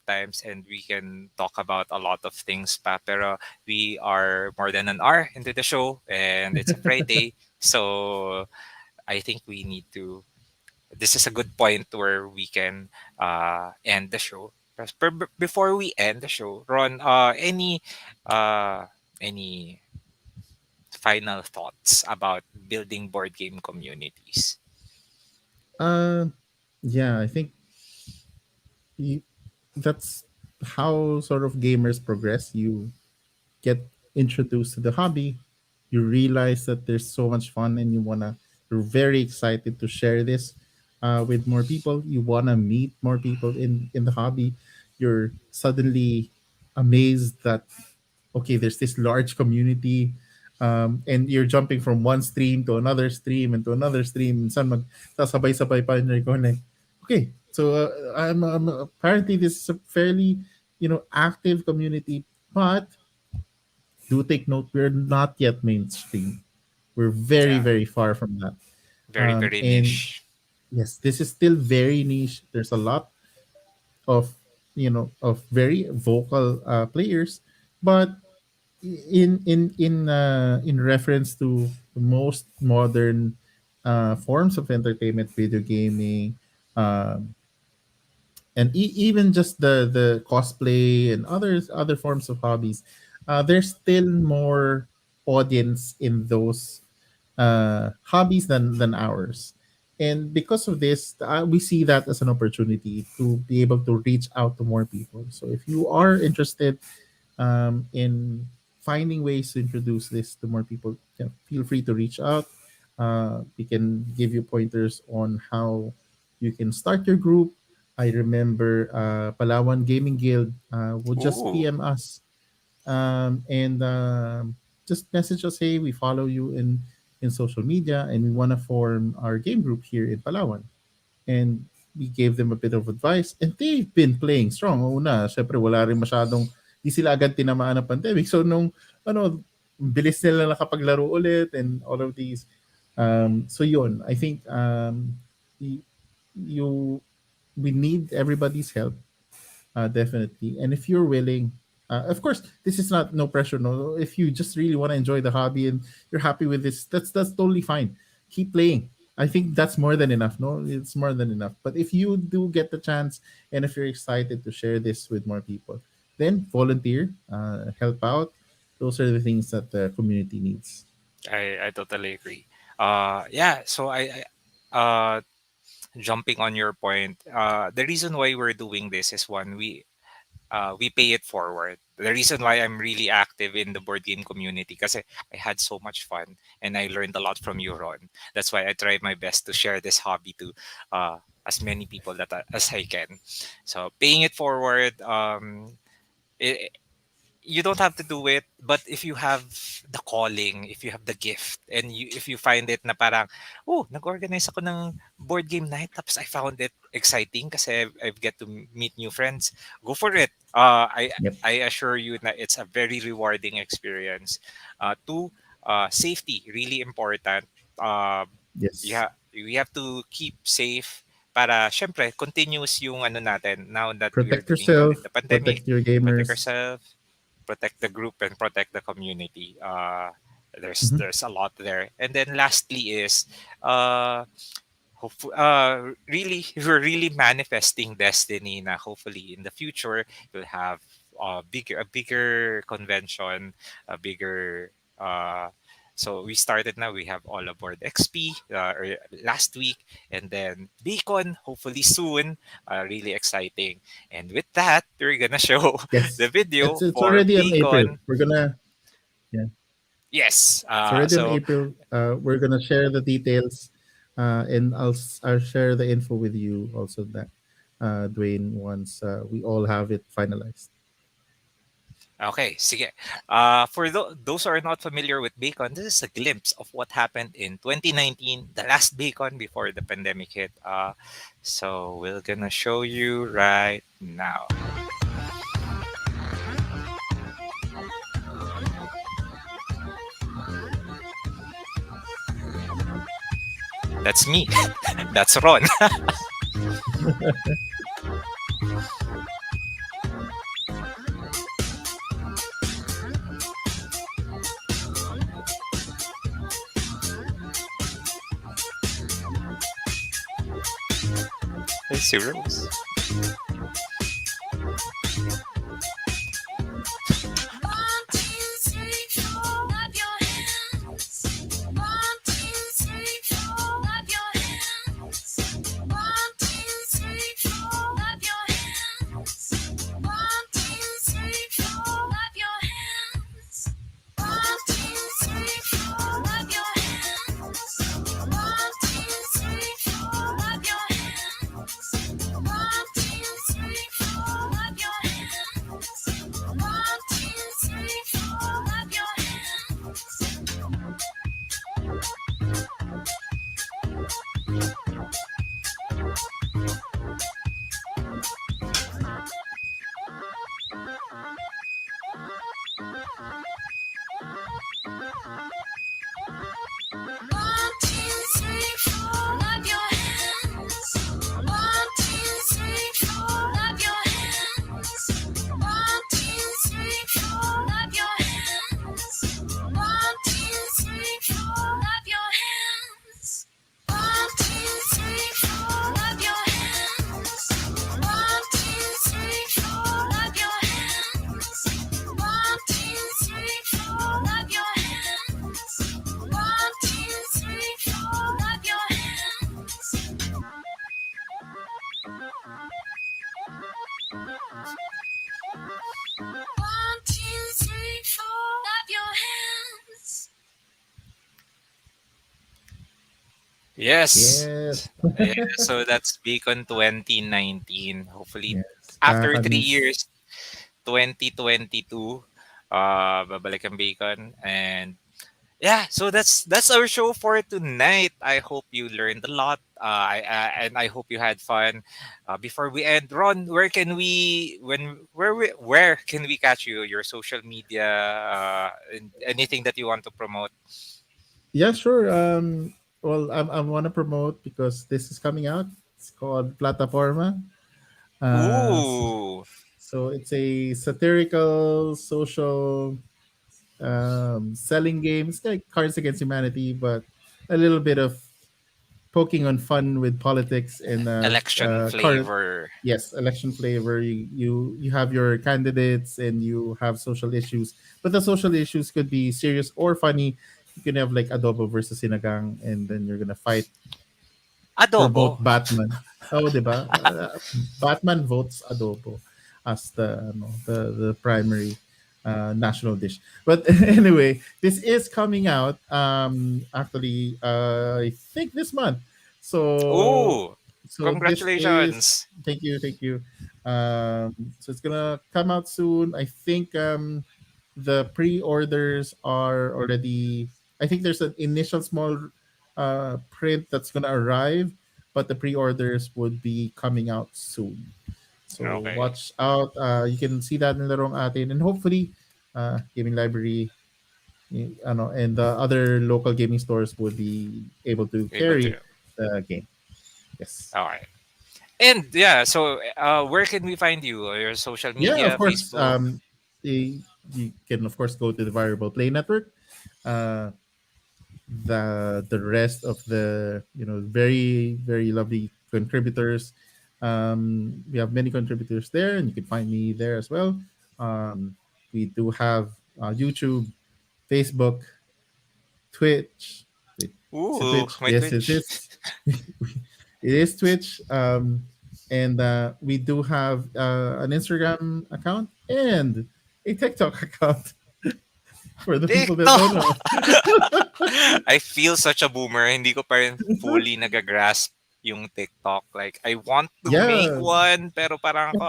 times and we can talk about a lot of things pa pero we are more than an hour into the show and it's a Friday, so I think we need to this is a good point where we can end the show. Before we end the show, Ron, uh, any final thoughts about building board game communities? Uh, yeah, I think you, that's how sort of gamers progress. You get introduced to the hobby, you realize that there's so much fun, and you're very excited to share this with more people. You wanna meet more people in the hobby. You're suddenly amazed that okay, there's this large community, and you're jumping from one stream to another stream and to another stream. And sasabay-sabay pa, and you're going like, okay, so apparently this is a fairly active community, but do take note, we're not yet mainstream. We're very, Yeah, very far from that. very, very And niche. yes, this is still very niche. There's a lot of of very vocal players, but in reference to the most modern forms of entertainment, video gaming, um, and even just the cosplay and other forms of hobbies, there's still more audience in those hobbies than ours. And because of this, we see that as an opportunity to be able to reach out to more people. So if you are interested in finding ways to introduce this to more people, feel free to reach out. We can give you pointers on how you can start your group. I remember Palawan Gaming Guild would just Ooh, PM us and just message us, hey, we follow you in social media and we want to form our game group here in Palawan. And we gave them a bit of advice and they've been playing strong. Una, syempre wala rin masyadong, di sila agad tinamaan ng pandemic. So nung, bilis nila nakapaglaro ulit and all of these. So yun, I think y- you, we need everybody's help, definitely. And if you're willing, of course, this is not no pressure. No, if you just really want to enjoy the hobby and you're happy with this, that's totally fine. Keep playing. I think that's more than enough. No, it's more than enough. But if you do get the chance, and if you're excited to share this with more people, then volunteer, help out. Those are the things that the community needs. I totally agree. Yeah, so jumping on your point, the reason why we're doing this is one, we pay it forward. The reason why I'm really active in the board game community because I had so much fun and I learned a lot from you, Ron. That's why I try my best to share this hobby to as many people as I can. So paying it forward, it, you don't have to do it, but if you have the calling, if you have the gift, and if you find it na parang, oh, nag-organize ako ng board game night, tapos I found it exciting kasi I get to meet new friends, go for it. Yep. I assure you that it's a very rewarding experience. Two, safety, really important. Yes. We have to keep safe para syempre continuous yung ano natin now that we are Protect doing well in yourself. the pandemic. Protect your Protect gamers. ourselves, protect the group, and protect the community. Mhm. There's a lot there. And then lastly is really we're really manifesting destiny na hopefully in the future you'll have a bigger convention, a bigger so we started now. We have All Aboard XP last week, and then Beacon hopefully soon. Really exciting. And with that, we're gonna show the Yes. It's video it's for already on April. Beacon. We're gonna yeah. Yes. It's already on So April. We're gonna share the details, and I'll share the info with you also that Dwayne once we all have it finalized. okay, sige. For those who are not familiar with Bacon, this is a glimpse of what happened in 2019, the last Bacon before the pandemic hit. So we're gonna show you right now. That's me. That's Ron. Zeros. Yes. Yes. Yeah, so that's Beacon 2019. Hopefully, Yes. after three Nakakamiss. years, 2022, babalik ang Beacon. And yeah, so that's our show for tonight. I hope you learned a lot. And I hope you had fun. Before we end, Ron, where can we catch you? Your social media, and anything that you want to promote? Yeah, sure. Well, I want to promote because this is coming out. It's called Plataparma. Uh, so, Ooh, so it's a satirical social selling game. It's like Cards Against Humanity, but a little bit of poking on fun with politics and election current. flavor. Yes, election flavor. You have your candidates and you have social issues, but the social issues could be serious or funny. You can have like adobo versus sinagang, and then you're gonna fight for both Adobo. Batman. Oh, 'di ba? Batman votes adobo as the primary national dish. But anyway, this is coming out actually I think this month. So Ooh, this is congratulations. thank you. So it's gonna come out soon. I think the pre-orders are already. I think there's an initial small print that's gonna arrive, but the pre-orders would be coming out soon. So Okay. watch out. You can see that in Larong Atin, and hopefully, Gaming Library, and the other local gaming stores would be able to Able to. carry the game. Yes. All right. And yeah, so where can we find you? Your social Yeah, of media, course. Facebook? You can of course go to the Variable Play Network. Uh, the rest of the very lovely contributors. We have many contributors there, and you can find me there as well. Um, we do have YouTube, Facebook, Twitch. Wait, is it Ooh, Twitch? my Yes, it Twitch. is. It is Twitch. And we do have an Instagram account and a TikTok account for the people that don't TikTok! know. I feel such a boomer. Hindi ko pa rin fully nagagrasp yung TikTok. Like, I want to make Yeah. one, pero parang ako,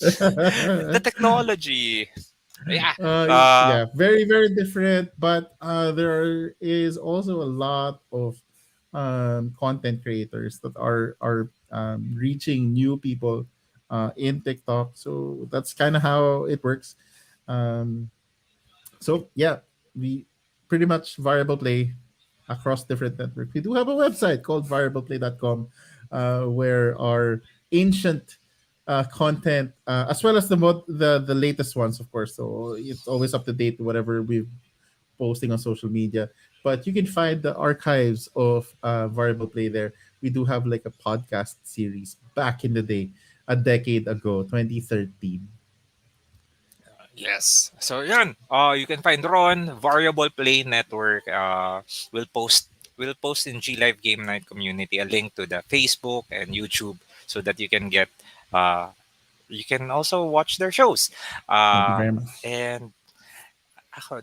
the technology. Yeah. Uh, Yeah, very very different, but there is also a lot of content creators that are reaching new people in TikTok. So that's kind of how it works. Um, so yeah, we pretty much variable play across different networks. We do have a website called variableplay.com where our ancient content, as well as the latest ones, of course. So it's always up to date to whatever we're posting on social media. But you can find the archives of variable play there. we do have like a podcast series back in the day, a decade ago, 2013. Yes. So yun. You can find Ron, Variable Play Network. We'll post we'll post in G Live Game Night community a link to the Facebook and YouTube so that uh you can also watch their shows. Thank you Uh very much. and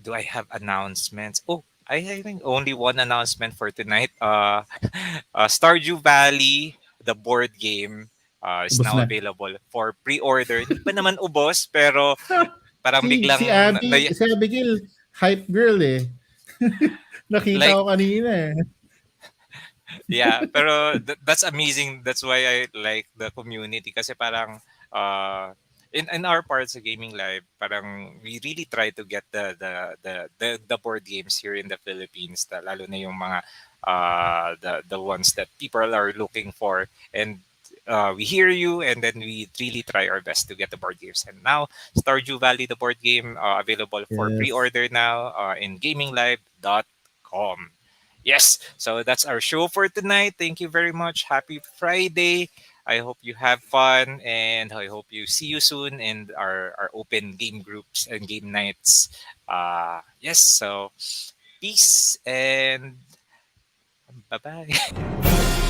do I have announcements? Oh, I think only one announcement for tonight. Stardew Valley, the board game, is Ubus now na. available for pre-order. Hindi pa naman ubos, pero parang Si biglang Abby, si Abigail, hype girl eh. Nakita like ko kanina eh. yeah, pero that's amazing. That's why I like the community kasi parang in our parts of gaming live, parang we really try to get the board games here in the Philippines, lalo na yung mga the ones that people are looking for, and we hear you, and then we really try our best to get the board games. And now Stardew Valley, the board game, available for Yes. pre-order now in gaminglive.com. Yes, so that's our show for tonight. Thank you very much. Happy Friday. I hope you have fun, and I hope you see you soon in our open game groups and game nights. Yes, so peace and bye bye. Bye.